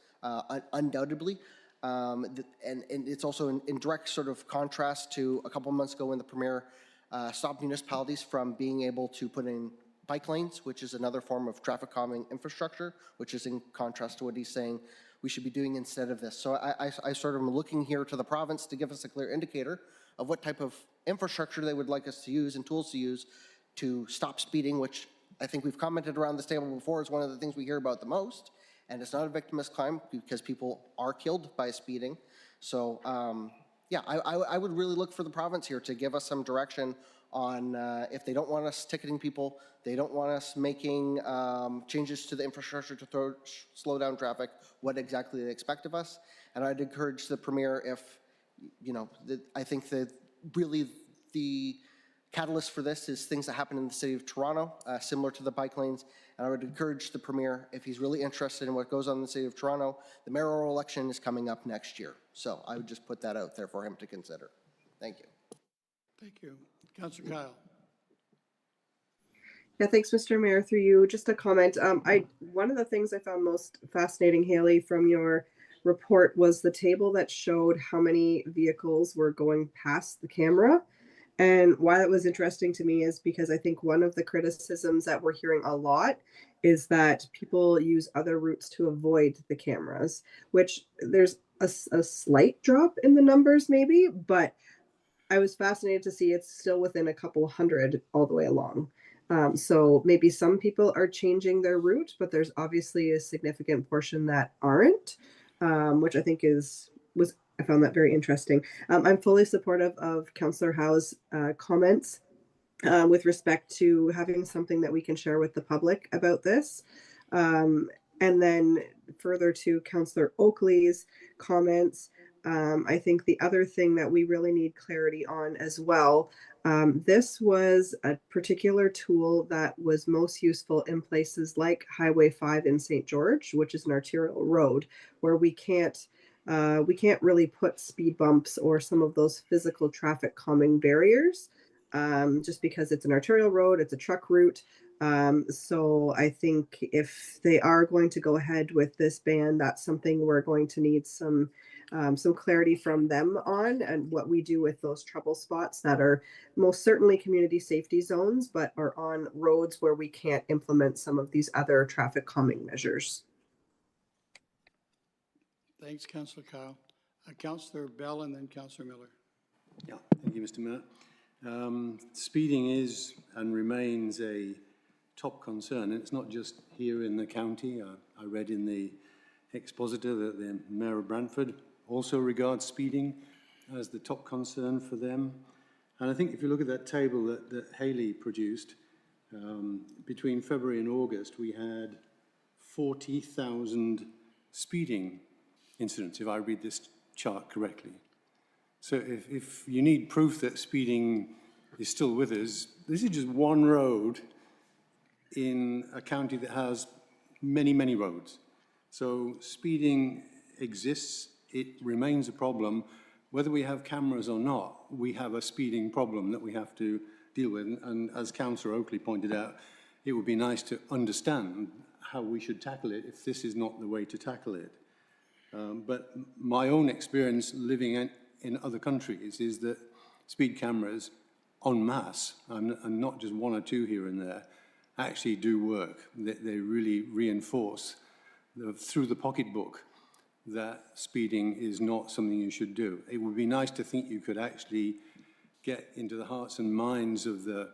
undoubtedly. And it's also in direct sort of contrast to a couple months ago when the Premier stopped municipalities from being able to put in bike lanes, which is another form of traffic calming infrastructure, which is in contrast to what he's saying we should be doing instead of this. So I sort of am looking here to the province to give us a clear indicator of what type of infrastructure they would like us to use and tools to use to stop speeding, which I think we've commented around this table before is one of the things we hear about the most. And it's not a victimless crime because people are killed by speeding. So yeah, I would really look for the province here to give us some direction on if they don't want us ticketing people, they don't want us making changes to the infrastructure to slow down traffic, what exactly they expect of us. And I'd encourage the Premier if, you know, I think that really the catalyst for this is things that happen in the city of Toronto, similar to the bike lanes. And I would encourage the Premier, if he's really interested in what goes on in the city of Toronto, the mayoral election is coming up next year. So I would just put that out there for him to consider. Thank you.
Thank you. Councillor Kyle.
Yeah, thanks, Mr. Mayor. Through you, just a comment. One of the things I found most fascinating, Haley, from your report was the table that showed how many vehicles were going past the camera. And why that was interesting to me is because I think one of the criticisms that we're hearing a lot is that people use other routes to avoid the cameras, which there's a slight drop in the numbers maybe, but I was fascinated to see it's still within a couple hundred all the way along. So maybe some people are changing their route, but there's obviously a significant portion that aren't, which I think I found that very interesting. I'm fully supportive of Councillor Howe's comments with respect to having something that we can share with the public about this. And then further to Councillor Oakley's comments, I think the other thing that we really need clarity on as well, this was a particular tool that was most useful in places like Highway 5 in St. George, which is an arterial road, where we can't really put speed bumps or some of those physical traffic calming barriers, just because it's an arterial road, it's a truck route. So I think if they are going to go ahead with this ban, that's something we're going to need some clarity from them on, and what we do with those trouble spots that are most certainly community safety zones, but are on roads where we can't implement some of these other traffic calming measures.
Thanks, Councillor Kyle. Councillor Bell and then Councillor Miller.
Yeah, thank you, Mr. Mayor. Speeding is and remains a top concern, and it's not just here in the county. I read in the expositor that the Mayor of Brantford also regards speeding as the top concern for them. And I think if you look at that table that Haley produced, between February and August, we had 40,000 speeding incidents, if I read this chart correctly. So if you need proof that speeding is still with us, this is just one road in a county that has many, many roads. So speeding exists, it remains a problem. Whether we have cameras or not, we have a speeding problem that we have to deal with. And as Councillor Oakley pointed out, it would be nice to understand how we should tackle it if this is not the way to tackle it. But my own experience living in other countries is that speed cameras en masse, and not just one or two here and there, actually do work. They really reinforce through the pocketbook that speeding is not something you should do. It would be nice to think you could actually get into the hearts and minds of the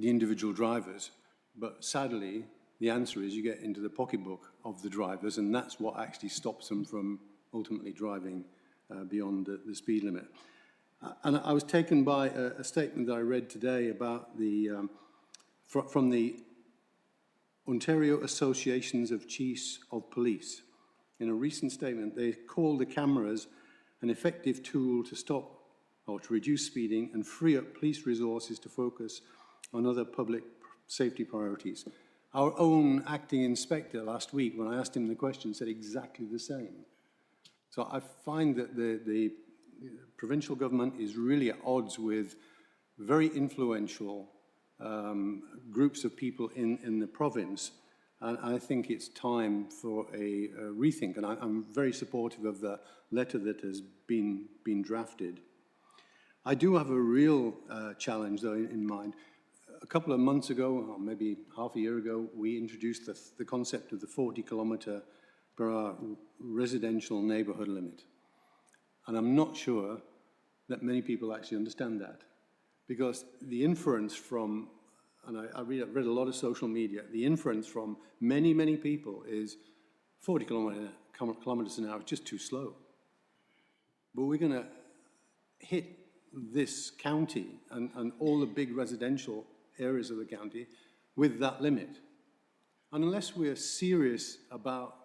individual drivers, but sadly, the answer is you get into the pocketbook of the drivers, and that's what actually stops them from ultimately driving beyond the speed limit. And I was taken by a statement that I read today about from the Ontario Associations of Chiefs of Police. In a recent statement, they called the cameras an effective tool to stop or to reduce speeding and free up police resources to focus on other public safety priorities. Our own acting inspector last week, when I asked him the question, said exactly the same. So I find that the provincial government is really at odds with very influential groups of people in the province. And I think it's time for a rethink. And I'm very supportive of the letter that has been drafted. I do have a real challenge, though, in mind. A couple of months ago, or maybe half a year ago, we introduced the concept of the 40-kilometre per for our residential neighbourhood limit. And I'm not sure that many people actually understand that, because the inference from, and I read a lot of social media, the inference from many, many people is 40 kilometres an hour is just too slow. But we're going to hit this county and all the big residential areas of the county with that limit. And unless we're serious about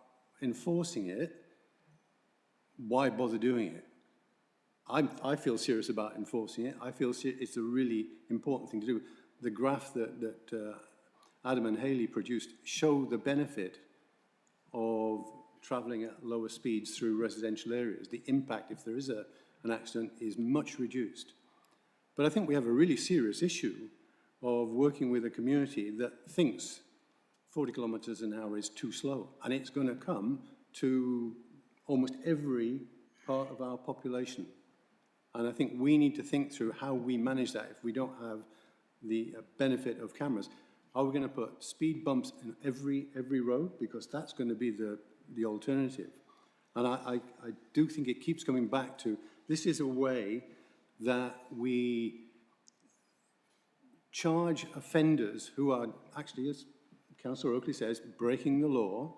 enforcing it, why bother doing it? I feel serious about enforcing it. I feel it's a really important thing to do. The graph that Adam and Haley produced show the benefit of traveling at lower speeds through residential areas. The impact, if there is an accident, is much reduced. But I think we have a really serious issue of working with a community that thinks 40 kilometres an hour is too slow. And it's going to come to almost every part of our population. And I think we need to think through how we manage that if we don't have the benefit of cameras. Are we going to put speed bumps in every road? Because that's going to be the alternative. And I do think it keeps coming back to, this is a way that we charge offenders who are actually, as Councillor Oakley says, breaking the law,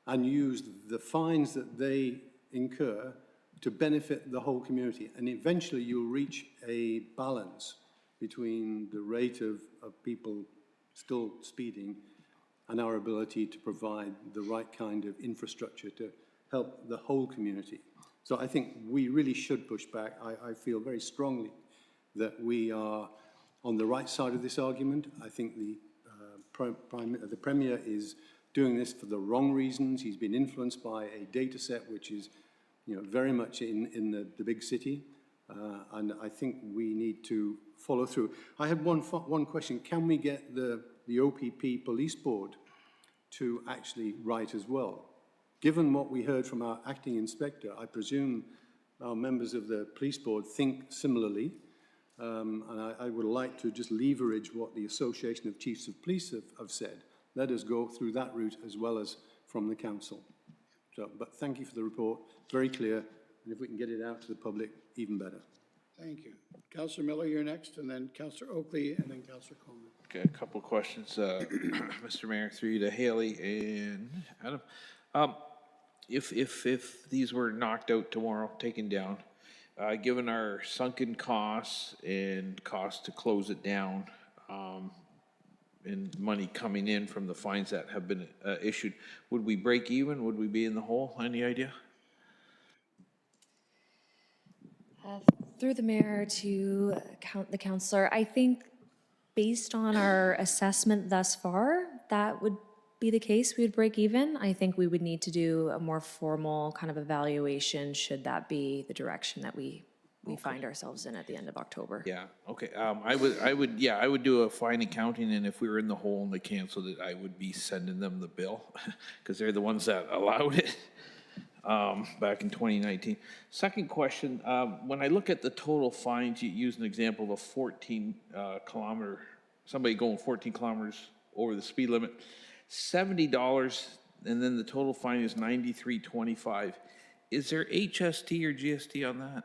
and use the fines that they incur to benefit the whole community. And eventually you'll reach a balance between the rate of people still speeding and our ability to provide the right kind of infrastructure to help the whole community. So I think we really should push back. I feel very strongly that we are on the right side of this argument. I think the Premier is doing this for the wrong reasons. He's been influenced by a data set which is very much in the big city. And I think we need to follow through. I had one question. Can we get the OPP Police Board to actually write as well? Given what we heard from our acting inspector, I presume our members of the police board think similarly. And I would like to just leverage what the Association of Chiefs of Police have said. Let us go through that route as well as from the council. So, but thank you for the report, very clear, and if we can get it out to the public, even better.
Thank you. Councillor Miller, you're next, and then Councillor Oakley, and then Councillor Coleman.
Okay, a couple of questions, Mr. Mayor, through you to Haley and Adam. If these were knocked out tomorrow, taken down, given our sunken costs and costs to close it down, and money coming in from the fines that have been issued, would we break even? Would we be in the hole? Any idea?
Through the mayor to the councillor, I think based on our assessment thus far, that would be the case. We would break even. I think we would need to do a more formal kind of evaluation should that be the direction that we find ourselves in at the end of October.
Yeah, okay. I would do a fine accounting, and if we were in the hole and they canceled it, I would be sending them the bill because they're the ones that allowed it back in 2019. Second question, when I look at the total fines, you use an example of a 14 kilometer, somebody going 14 kilometers over the speed limit, $70, and then the total fine is $93.25. Is there HST or GST on that?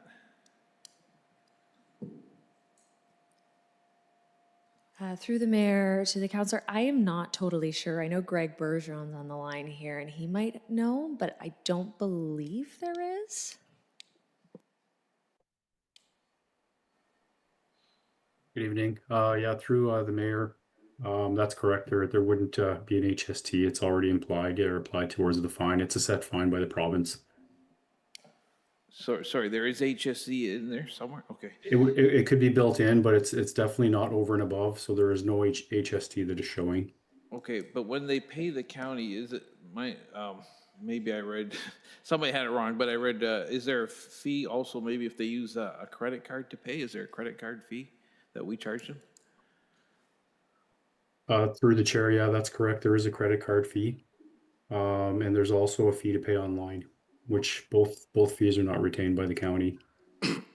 Through the mayor to the councillor, I am not totally sure. I know Greg Bergeron's on the line here and he might know, but I don't believe there is.
Good evening. Yeah, through the mayor, that's correct. There wouldn't be an HST. It's already implied or applied towards the fine. It's a set fine by the province.
Sorry, there is HSC in there somewhere? Okay.
It could be built in, but it's definitely not over and above. So there is no HST that is showing.
Okay, but when they pay the county, is it maybe I read, somebody had it wrong, but I read, is there a fee also maybe if they use a credit card to pay? Is there a credit card fee that we charge them?
Through the chair, yeah, that's correct. There is a credit card fee. And there's also a fee to pay online, which both fees are not retained by the county.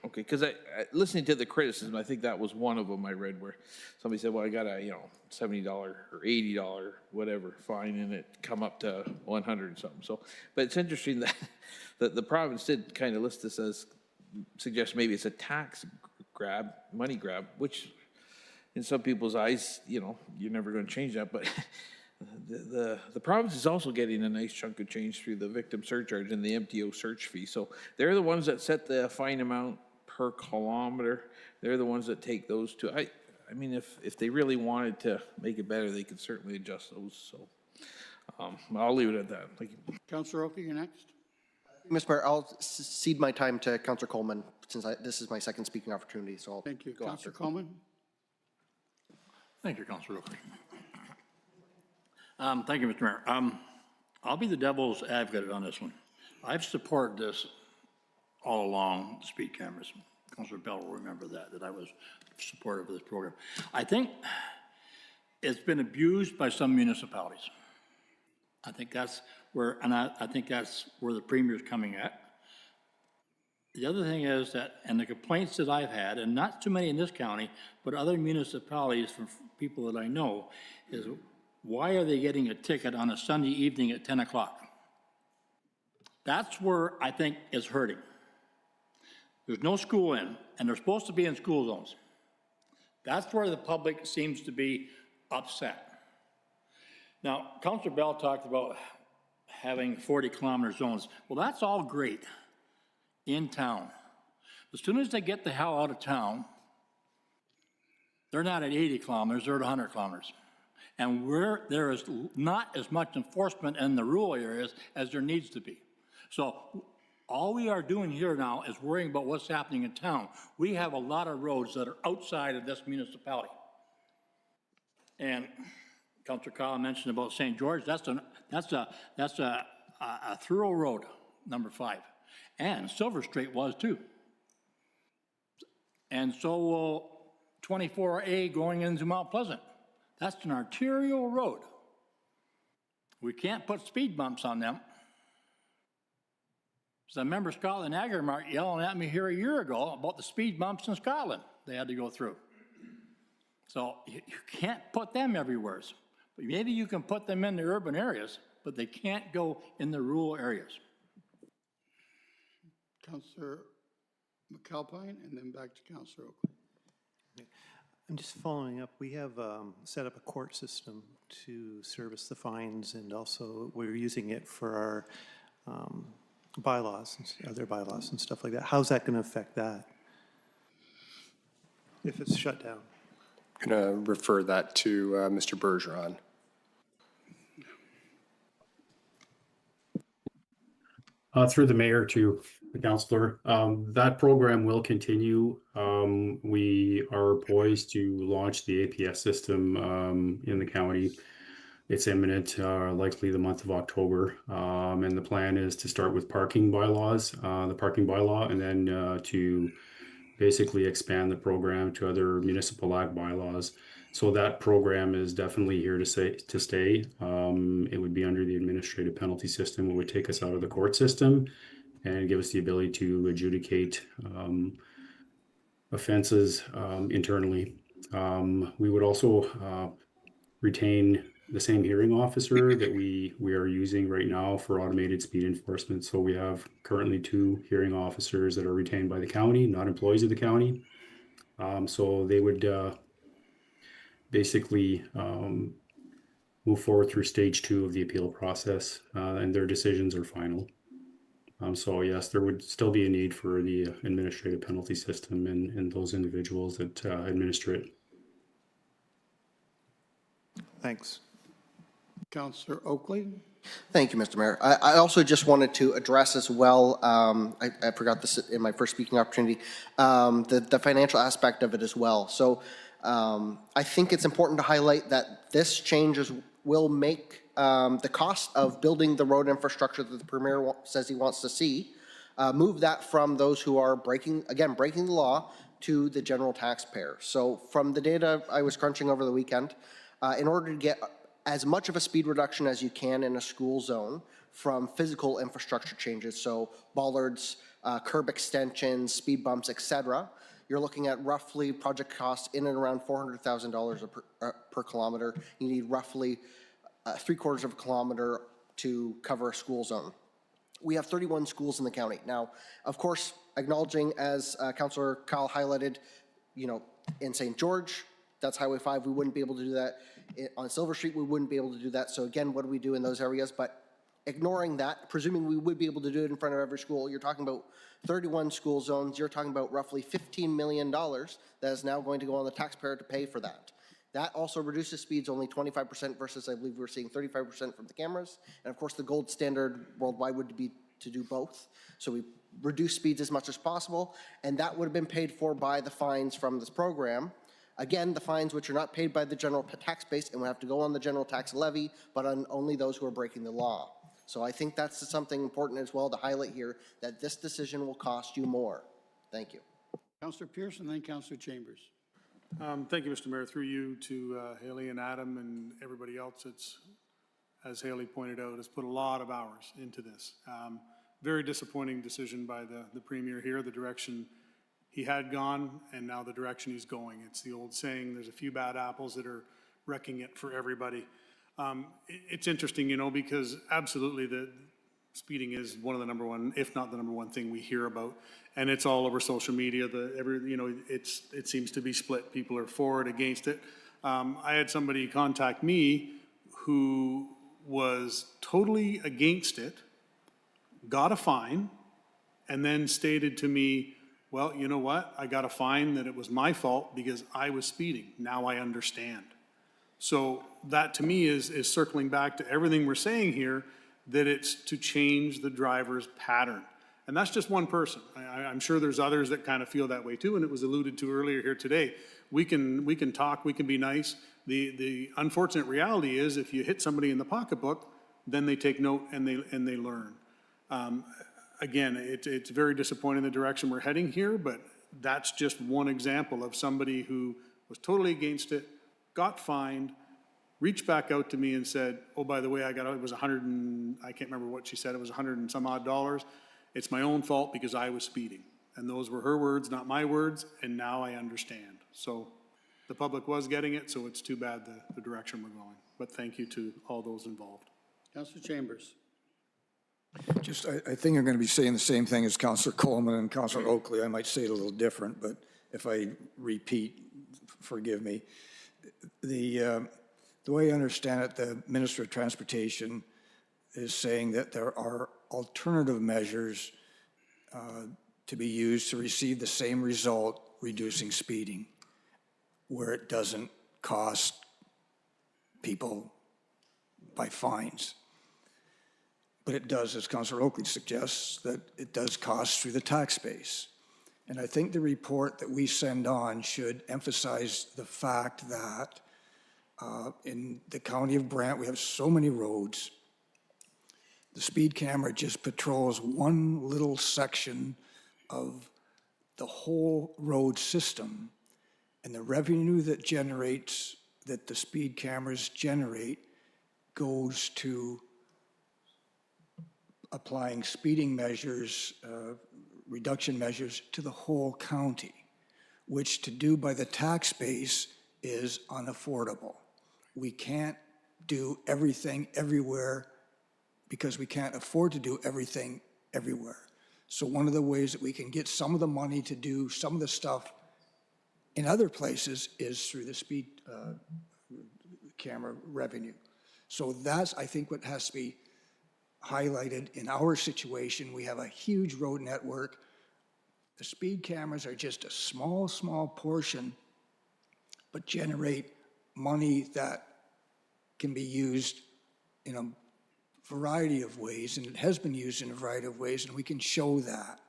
Okay, because listening to the criticism, I think that was one of them I read where somebody said, well, I got a, $70 or $80, whatever, fine, and it come up to 100 and something. So, but it's interesting that the province did kind of list this as, suggest maybe it's a tax grab, money grab, which in some people's eyes, you're never going to change that, but the province is also getting a nice chunk of change through the victim surcharge and the MTO search fee. So they're the ones that set the fine amount per kilometer. They're the ones that take those two. I mean, if they really wanted to make it better, they could certainly adjust those. So I'll leave it at that. Thank you.
Councillor Oakley, you're next.
Mr. Mayor, I'll cede my time to Councillor Coleman since this is my second speaking opportunity, so I'll
Thank you.
go
Councillor
after.
Coleman.
Thank you, Councillor Oakley. Thank you, Mr. Mayor. I'll be the devil's advocate on this one. I've supported this all along, speed cameras. Councillor Bell will remember that I was supportive of this program. I think it's been abused by some municipalities. I think that's where, and I think that's where the premier's coming at. The other thing is that, and the complaints that I've had, and not too many in this county, but other municipalities from people that I know, is why are they getting a ticket on a Sunday evening at 10 o'clock? That's where I think it's hurting. There's no school in, and they're supposed to be in school zones. That's where the public seems to be upset. Now, Councillor Bell talked about having 40-kilometer zones. Well, that's all great in town. As soon as they get the hell out of town, they're not at 80 kilometers, they're at 100 kilometers. And there is not as much enforcement in the rural areas as there needs to be. So all we are doing here now is worrying about what's happening in town. We have a lot of roads that are outside of this municipality. And Councillor Kyle mentioned about St. George, that's a thorough road, number 5. And Silver Street was too. And so will 24A going into Mount Pleasant. That's an arterial road. We can't put speed bumps on them. So I remember Scotland Agrimark yelling at me here a year ago about the speed bumps in Scotland they had to go through. So you can't put them everywhere. But maybe you can put them in the urban areas, but they can't go in the rural areas.
Councillor McAlpine, and then back to Councillor Oakley.
I'm just following up. We have set up a court system to service the fines, and also we're using it for our bylaws, and other bylaws and stuff like that. How's that going to affect that if it's shut down?
I'm going to refer that to Mr. Bergeron.
Through the mayor to the councillor, that program will continue. We are poised to launch the APS system in the county. It's imminent, likely the month of October. And the plan is to start with parking bylaws, the parking bylaw, and then to basically expand the program to other municipal ag bylaws. So that program is definitely here to stay. It would be under the administrative penalty system. It would take us out of the court system and give us the ability to adjudicate offenses internally. We would also retain the same hearing officer that we are using right now for automated speed enforcement. So we have currently 2 hearing officers that are retained by the county, not employees of the county. So they would basically move forward through stage 2 of the appeal process, and their decisions are final. So yes, there would still be a need for the administrative penalty system and those individuals that administer it.
Thanks.
Councillor Oakley.
Thank you, Mr. Mayor. I also just wanted to address as well, I forgot this in my first speaking opportunity, the financial aspect of it as well. So I think it's important to highlight that this change will make the cost of building the road infrastructure that the Premier says he wants to see, move that from those who are breaking the law to the general taxpayer. So from the data I was crunching over the weekend, in order to get as much of a speed reduction as you can in a school zone from physical infrastructure changes, so bollards, curb extensions, speed bumps, et cetera. You're looking at roughly project costs in and around $400,000 per kilometer. You need roughly 3/4 of a kilometer to cover a school zone. We have 31 schools in the county. Now, of course, acknowledging, as Councillor Kyle highlighted, in St. George, that's Highway 5, we wouldn't be able to do that. On Silver Street, we wouldn't be able to do that. So again, what do we do in those areas? But ignoring that, presuming we would be able to do it in front of every school, you're talking about 31 school zones. You're talking about roughly $15 million that is now going to go on the taxpayer to pay for that. That also reduces speeds only 25% versus I believe we're seeing 35% from the cameras. And of course, the gold standard worldwide would be to do both. So we reduce speeds as much as possible, and that would have been paid for by the fines from this program. Again, the fines which are not paid by the general tax base and would have to go on the general tax levy, but on only those who are breaking the law. So I think that's something important as well to highlight here, that this decision will cost you more. Thank you.
Councillor Pearson, then Councillor Chambers.
Thank you, Mr. Mayor. Through you to Haley and Adam and everybody else that's, as Haley pointed out, has put a lot of hours into this. Very disappointing decision by the Premier here, the direction he had gone and now the direction he's going. It's the old saying, there's a few bad apples that are wrecking it for everybody. It's interesting, because absolutely the speeding is one of the number one, if not the number one thing we hear about. And it's all over social media. It seems to be split. People are for it, against it. I had somebody contact me who was totally against it, got a fine, and then stated to me, well, you know what? I got a fine that it was my fault because I was speeding. Now I understand. So that to me is circling back to everything we're saying here, that it's to change the driver's pattern. And that's just one person. I'm sure there's others that kind of feel that way too, and it was alluded to earlier here today. We can talk, we can be nice. The unfortunate reality is if you hit somebody in the pocketbook, then they take note and they learn. Again, it's very disappointing the direction we're heading here, but that's just one example of somebody who was totally against it, got fined, reached back out to me and said, oh, by the way, it was I can't remember what she said, it was $100 and some odd dollars. It's my own fault because I was speeding. And those were her words, not my words, and now I understand. So the public was getting it, so it's too bad the direction we're going. But thank you to all those involved.
Councillor Chambers.
I think I'm going to be saying the same thing as Councillor Coleman and Councillor Oakley. I might say it a little different, but if I repeat, forgive me. The way I understand it, the Minister of Transportation is saying that there are alternative measures to be used to receive the same result, reducing speeding, where it doesn't cost people by fines. But it does, as Councillor Oakley suggests, that it does cost through the tax base. And I think the report that we send on should emphasize the fact that in the county of Brant, we have so many roads. The speed camera just patrols one little section of the whole road system. And the revenue that the speed cameras generate goes to applying speeding measures, reduction measures to the whole county, which to do by the tax base is unaffordable. We can't do everything everywhere because we can't afford to do everything everywhere. So one of the ways that we can get some of the money to do some of the stuff in other places is through the speed camera revenue. So that's, I think, what has to be highlighted in our situation. We have a huge road network. The speed cameras are just a small portion, but generate money that can be used in a variety of ways, and it has been used in a variety of ways, and we can show that.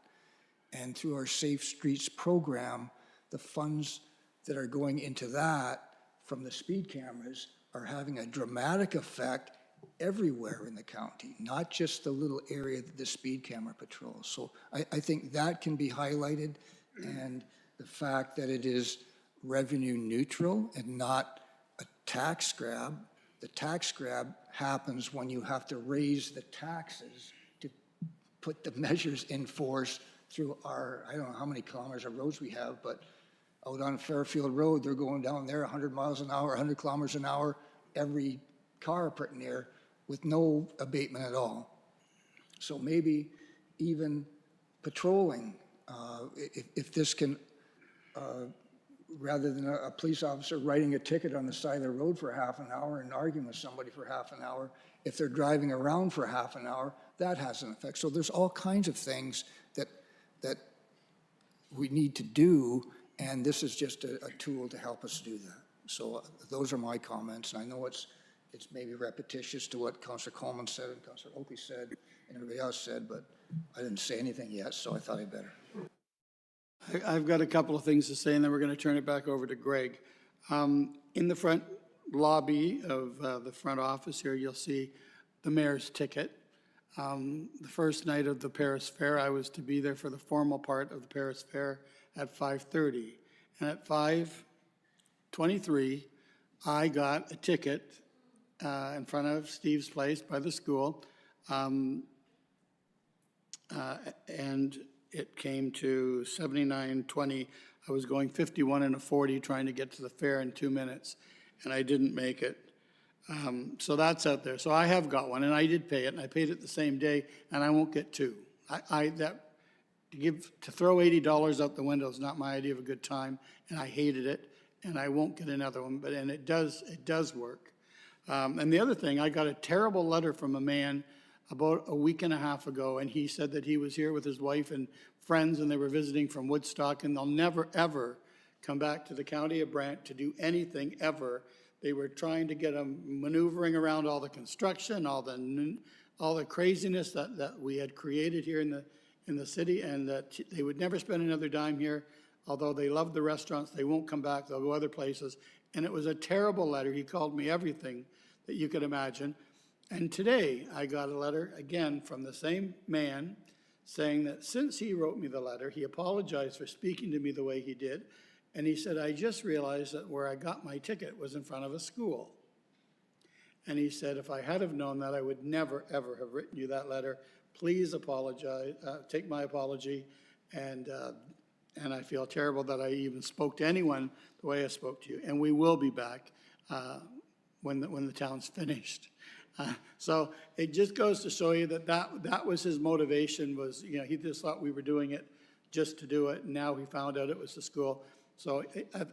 And through our Safe Streets program, the funds that are going into that from the speed cameras are having a dramatic effect everywhere in the county, not just the little area that the speed camera patrols. So I think that can be highlighted, and the fact that it is revenue neutral and not a tax grab. The tax grab happens when you have to raise the taxes to put the measures in force through our, I don't know how many kilometers of roads we have, but out on Fairfield Road, they're going down there 100 miles an hour, 100 kilometers an hour, every car pretty near, with no abatement at all. So maybe even patrolling, if this can, rather than a police officer writing a ticket on the side of the road for half an hour and arguing with somebody for half an hour, if they're driving around for half an hour, that has an effect. So there's all kinds of things that we need to do, and this is just a tool to help us do that. So those are my comments, and I know it's maybe repetitious to what Councillor Coleman said and Councillor Oakley said and everybody else said, but I didn't say anything yet, so I thought I'd better.
I've got a couple of things to say, and then we're going to turn it back over to Greg. In the front lobby of the front office here, you'll see the mayor's ticket. The first night of the Paris Fair, I was to be there for the formal part of the Paris Fair at 5:30. And at 5:23, I got a ticket in front of Steve's place by the school. And it came to 79.20. I was going 51 and a 40 trying to get to the fair in 2 minutes, and I didn't make it. So that's out there. So I have got one, and I did pay it, and I paid it the same day, and I won't get two. To throw $80 out the window is not my idea of a good time, and I hated it, and I won't get another one. But it does work. And the other thing, I got a terrible letter from a man about a week and a half ago, and he said that he was here with his wife and friends, and they were visiting from Woodstock, and they'll never, ever come back to the county of Brant to do anything ever. They were trying to get them maneuvering around all the construction, all the craziness that we had created here in the city, and that they would never spend another dime here. Although they love the restaurants, they won't come back, they'll go other places. And it was a terrible letter. He called me everything that you could imagine. And today I got a letter again from the same man saying that since he wrote me the letter, he apologized for speaking to me the way he did. And he said, I just realized that where I got my ticket was in front of a school. And he said, if I had have known that, I would never, ever have written you that letter. Please apologize, take my apology. And I feel terrible that I even spoke to anyone the way I spoke to you. And we will be back when the town's finished. So it just goes to show you that was his motivation, was, he just thought we were doing it just to do it. And now he found out it was the school. So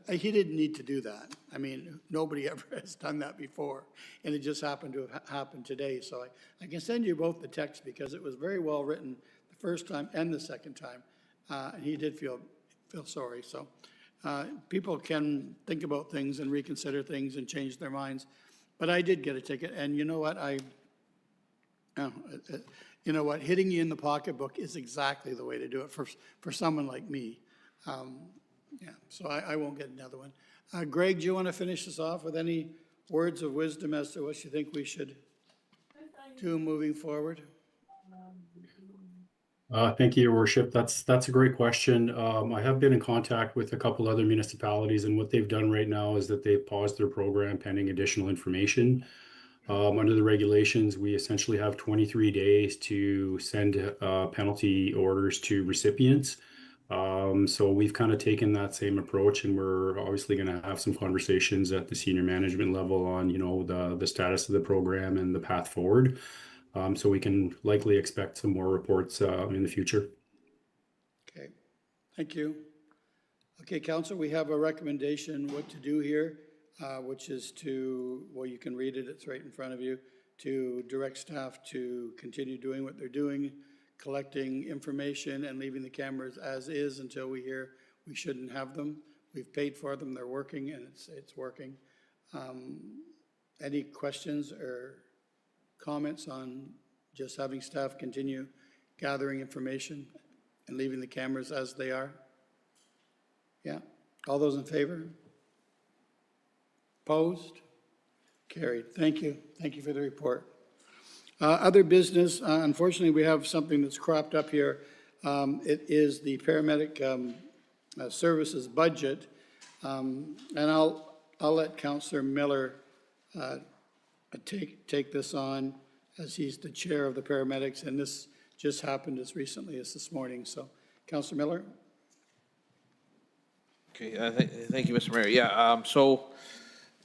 he didn't need to do that. I mean, nobody ever has done that before. And it just happened to have happened today. So I can send you both the text because it was very well written the first time and the second time. And he did feel sorry. So people can think about things and reconsider things and change their minds. But I did get a ticket, and you know what? Hitting you in the pocketbook is exactly the way to do it for someone like me. So I won't get another one. Greg, do you want to finish this off with any words of wisdom as to what you think we should do moving forward?
Thank you, Your Worship. That's a great question. I have been in contact with a couple other municipalities, and what they've done right now is that they've paused their program pending additional information. Under the regulations, we essentially have 23 days to send penalty orders to recipients. So we've kind of taken that same approach, and we're obviously going to have some conversations at the senior management level on, the status of the program and the path forward. So we can likely expect some more reports in the future.
Okay, thank you. Okay, Council, we have a recommendation what to do here, which is you can read it, it's right in front of you, to direct staff to continue doing what they're doing, collecting information and leaving the cameras as is until we hear we shouldn't have them. We've paid for them, they're working, and it's working. Any questions or comments on just having staff continue gathering information and leaving the cameras as they are? Yeah, all those in favor? Opposed? Carried. Thank you. Thank you for the report. Other business, unfortunately, we have something that's cropped up here. It is the paramedic services budget. And I'll let Councillor Miller take this on, as he's the chair of the paramedics, and this just happened as recently as this morning. So, Councillor Miller?
Okay, thank you, Mr. Mayor. Yeah, so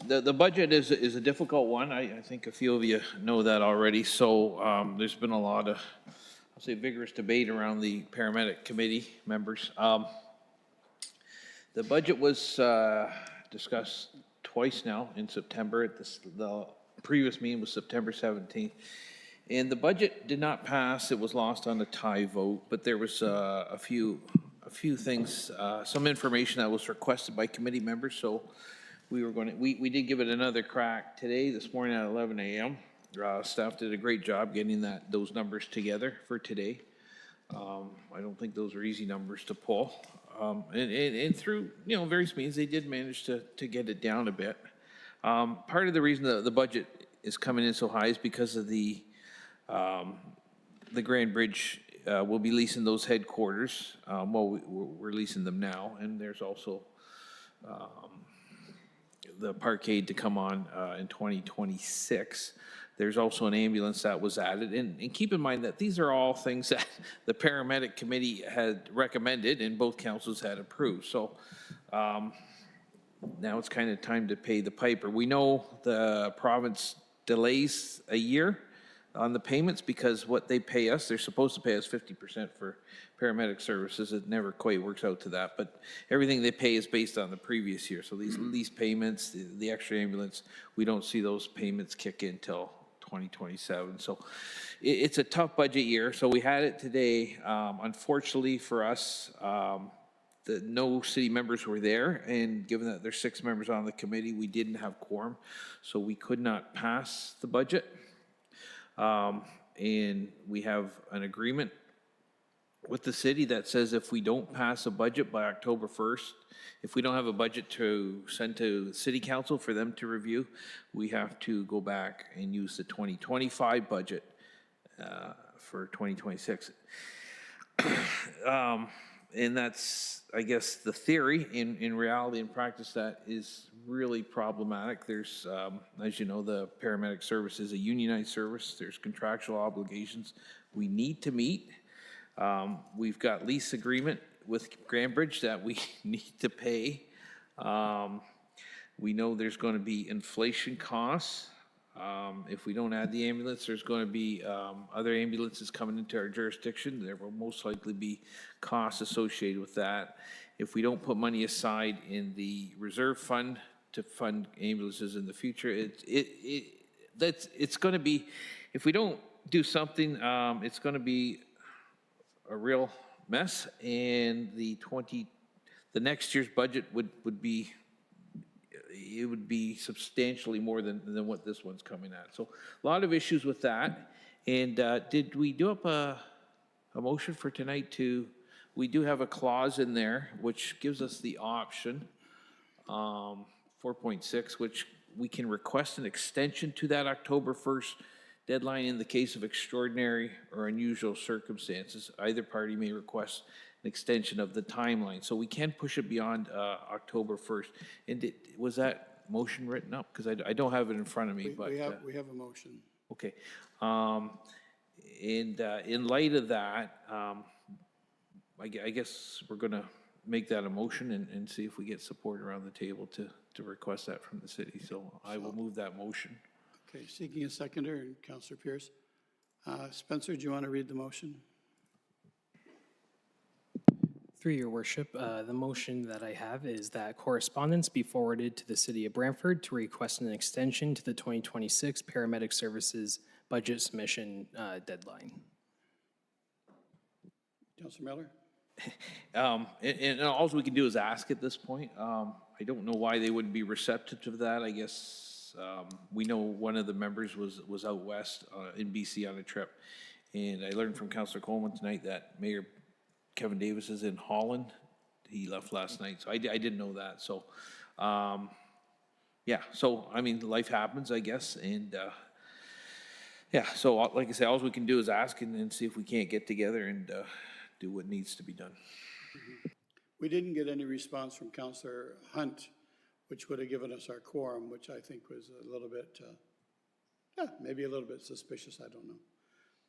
the budget is a difficult one. I think a few of you know that already. So there's been a lot of, I'll say, vigorous debate around the paramedic committee members. The budget was discussed twice now in September. The previous meeting was September 17th. And the budget did not pass. It was lost on a tie vote, but there was a few things, some information that was requested by committee members. So we did give it another crack today, this morning at 11 a.m. Staff did a great job getting those numbers together for today. I don't think those are easy numbers to pull. And through, various means, they did manage to get it down a bit. Part of the reason the budget is coming in so high is because of the Grand Bridge. We'll be leasing those headquarters. We're leasing them now, and there's also the parkade to come on in 2026. There's also an ambulance that was added. And keep in mind that these are all things that the paramedic committee had recommended and both councils had approved. So now it's kind of time to pay the piper. We know the province delays a year on the payments because what they pay us, they're supposed to pay us 50% for paramedic services. It never quite works out to that, but everything they pay is based on the previous year. So these lease payments, the extra ambulance, we don't see those payments kick in till 2027. So it's a tough budget year. So we had it today. Unfortunately for us, no city members were there, and given that there's 6 members on the committee, we didn't have quorum, so we could not pass the budget. And we have an agreement with the city that says if we don't pass a budget by October 1st, if we don't have a budget to send to city council for them to review, we have to go back and use the 2025 budget for 2026. And that's, I guess, the theory. In reality and practice, that is really problematic. There's, as you know, the paramedic service is a unionized service. There's contractual obligations we need to meet. We've got lease agreement with Grand Bridge that we need to pay. We know there's going to be inflation costs. If we don't add the ambulance, there's going to be other ambulances coming into our jurisdiction. There will most likely be costs associated with that. If we don't put money aside in the reserve fund to fund ambulances in the future, it's going to be, if we don't do something, it's going to be a real mess, and the next year's budget would be substantially more than what this one's coming at. So a lot of issues with that. And did we do up a motion for tonight we do have a clause in there which gives us the option, 4.6, which we can request an extension to that October 1st deadline in the case of extraordinary or unusual circumstances. Either party may request an extension of the timeline. So we can push it beyond October 1st. And was that motion written up? Because I don't have it in front of me.
We have a motion.
Okay. And in light of that, I guess we're going to make that a motion and see if we get support around the table to request that from the city. So I will move that motion.
Okay, seeking a seconder, and Councillor Pierce. Spencer, do you want to read the motion?
Through your worship, the motion that I have is that correspondence be forwarded to the City of Brantford to request an extension to the 2026 paramedic services budget submission deadline.
Councillor Miller?
And all we can do is ask at this point. I don't know why they wouldn't be receptive to that. I guess we know one of the members was out west in BC on a trip, and I learned from Councillor Coleman tonight that Mayor Kevin Davis is in Holland. He left last night, so I didn't know that. So, yeah. So I mean, life happens, I guess, and yeah. So like I say, all we can do is ask and see if we can't get together and do what needs to be done.
We didn't get any response from Councillor Hunt, which would have given us our quorum, which I think was a little bit Yeah, maybe a little bit suspicious, I don't know.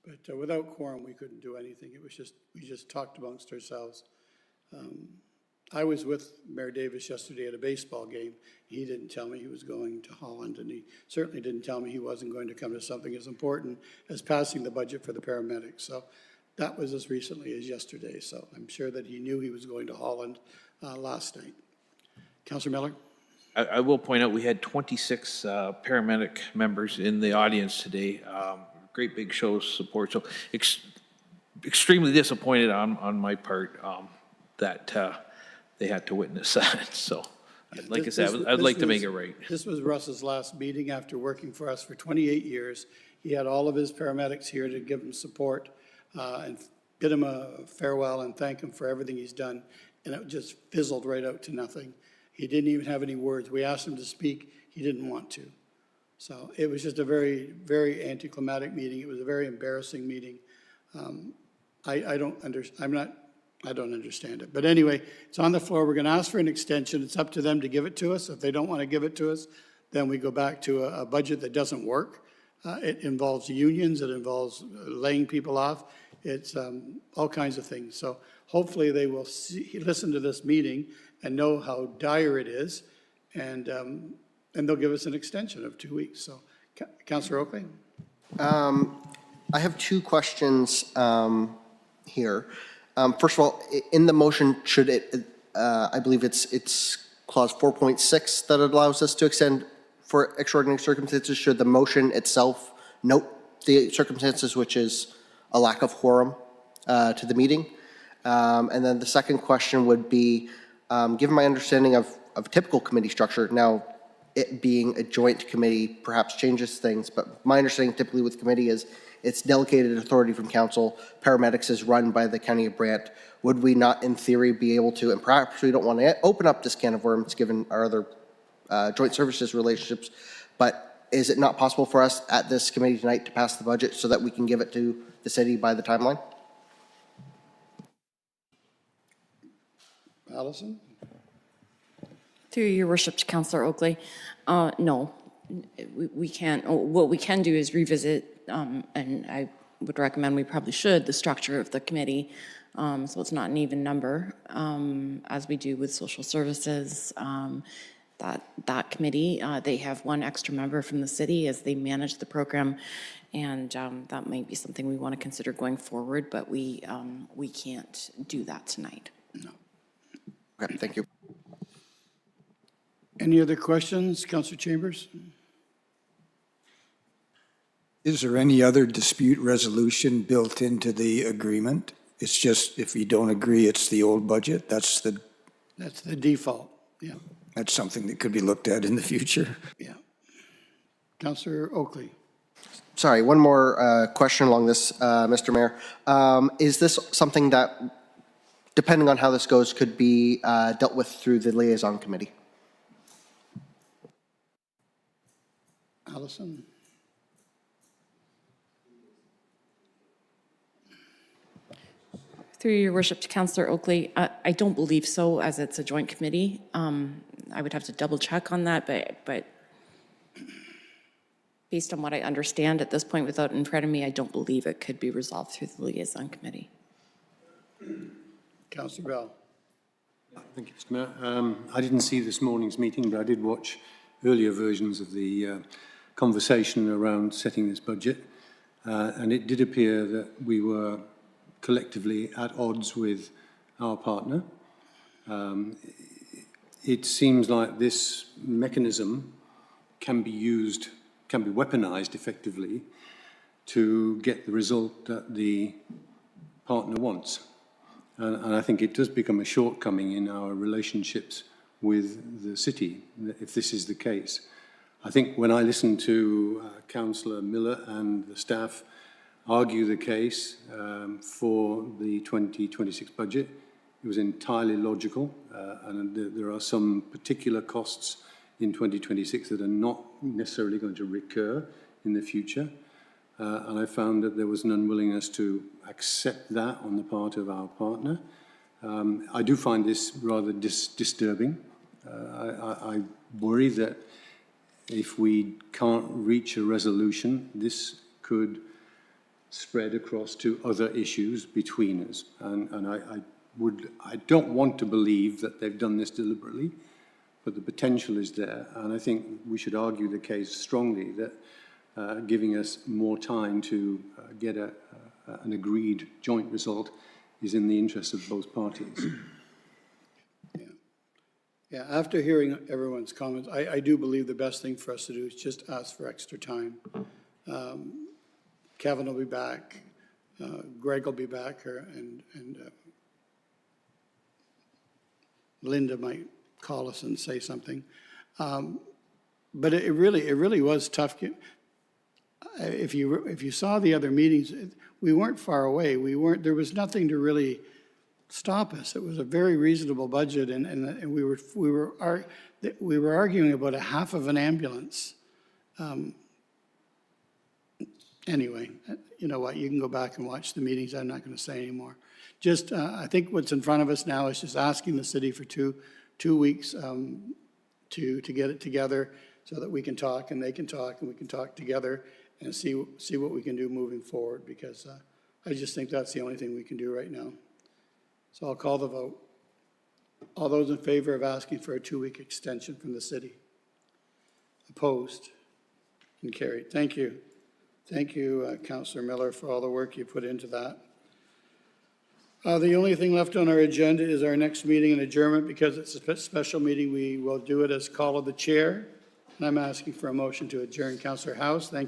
But without quorum, we couldn't do anything. It was just, we just talked amongst ourselves. I was with Mayor Davis yesterday at a baseball game. He didn't tell me he was going to Holland, and he certainly didn't tell me he wasn't going to come to something as important as passing the budget for the paramedics. So that was as recently as yesterday. So I'm sure that he knew he was going to Holland last night. Councillor Miller?
I will point out, we had 26 paramedic members in the audience today. Great big show of support. So extremely disappointed on my part that they had to witness that. So like I said, I'd like to make it right.
This was Russ's last meeting after working for us for 28 years. He had all of his paramedics here to give him support and bid him a farewell and thank him for everything he's done. And it just fizzled right out to nothing. He didn't even have any words. We asked him to speak. He didn't want to. So it was just a very, very anticlimactic meeting. It was a very embarrassing meeting. I don't understand it. But anyway, it's on the floor. We're going to ask for an extension. It's up to them to give it to us. If they don't want to give it to us, then we go back to a budget that doesn't work. It involves unions. It involves laying people off. It's all kinds of things. So hopefully they will listen to this meeting and know how dire it is, and they'll give us an extension of 2 weeks. So, Councillor Oakley?
I have two questions here. First of all, in the motion, should it, I believe it's clause 4.6 that allows us to extend for extraordinary circumstances. Should the motion itself note the circumstances, which is a lack of quorum to the meeting? And then the second question would be, given my understanding of typical committee structure, now it being a joint committee perhaps changes things, but my understanding typically with committee is it's delegated authority from council. Paramedics is run by the County of Brant. Would we not, in theory, be able to, and perhaps we don't want to open up this can of worms given our other joint services relationships, but is it not possible for us at this committee tonight to pass the budget so that we can give it to the city by the timeline?
Allison?
Through your worship to Councillor Oakley, no, we can't. What we can do is revisit, and I would recommend we probably should, the structure of the committee, so it's not an even number, as we do with social services. That committee, they have one extra member from the city as they manage the program, and that may be something we want to consider going forward, but we can't do that tonight.
No.
Okay, thank you.
Any other questions, Councillor Chambers?
Is there any other dispute resolution built into the agreement? It's just if you don't agree, it's the old budget? That's the
default, yeah.
That's something that could be looked at in the future.
Yeah. Councillor Oakley.
Sorry, one more question along this, Mr. Mayor. Is this something that, depending on how this goes, could be dealt with through the liaison committee?
Allison?
Through your worship to Councillor Oakley, I don't believe so, as it's a joint committee. I would have to double check on that, but based on what I understand at this point without in front of me, I don't believe it could be resolved through the liaison committee.
Councillor Bell.
Thank you, Mr. Mayor. I didn't see this morning's meeting, but I did watch earlier versions of the conversation around setting this budget, and it did appear that we were collectively at odds with our partner. It seems like this mechanism can be used, can be weaponized effectively to get the result that the partner wants. And I think it does become a shortcoming in our relationships with the city, if this is the case. I think when I listened to Councillor Miller and the staff argue the case for the 2026 budget, it was entirely logical, and there are some particular costs in 2026 that are not necessarily going to recur in the future. And I found that there was an unwillingness to accept that on the part of our partner. I do find this rather disturbing. I worry that if we can't reach a resolution, this could spread across to other issues between us. And I don't want to believe that they've done this deliberately, but the potential is there. And I think we should argue the case strongly that giving us more time to get an agreed joint result is in the interest of both parties.
Yeah, after hearing everyone's comments, I do believe the best thing for us to do is just ask for extra time. Kevin will be back, Greg will be back, and Linda might call us and say something. But it really was tough. If you saw the other meetings, we weren't far away. There was nothing to really stop us. It was a very reasonable budget, and we were arguing about a half of an ambulance. Anyway, you know what? You can go back and watch the meetings. I'm not going to say anymore. Just, I think what's in front of us now is just asking the city for two weeks to get it together so that we can talk and they can talk and we can talk together and see what we can do moving forward, because I just think that's the only thing we can do right now. So I'll call the vote. All those in favor of asking for a 2-week extension from the city? Opposed? And carried. Thank you. Thank you, Councillor Miller, for all the work you put into that. The only thing left on our agenda is our next meeting and adjournment. Because it's a special meeting, we will do it as call of the chair. And I'm asking for a motion to adjourn. Councillor House, thank you.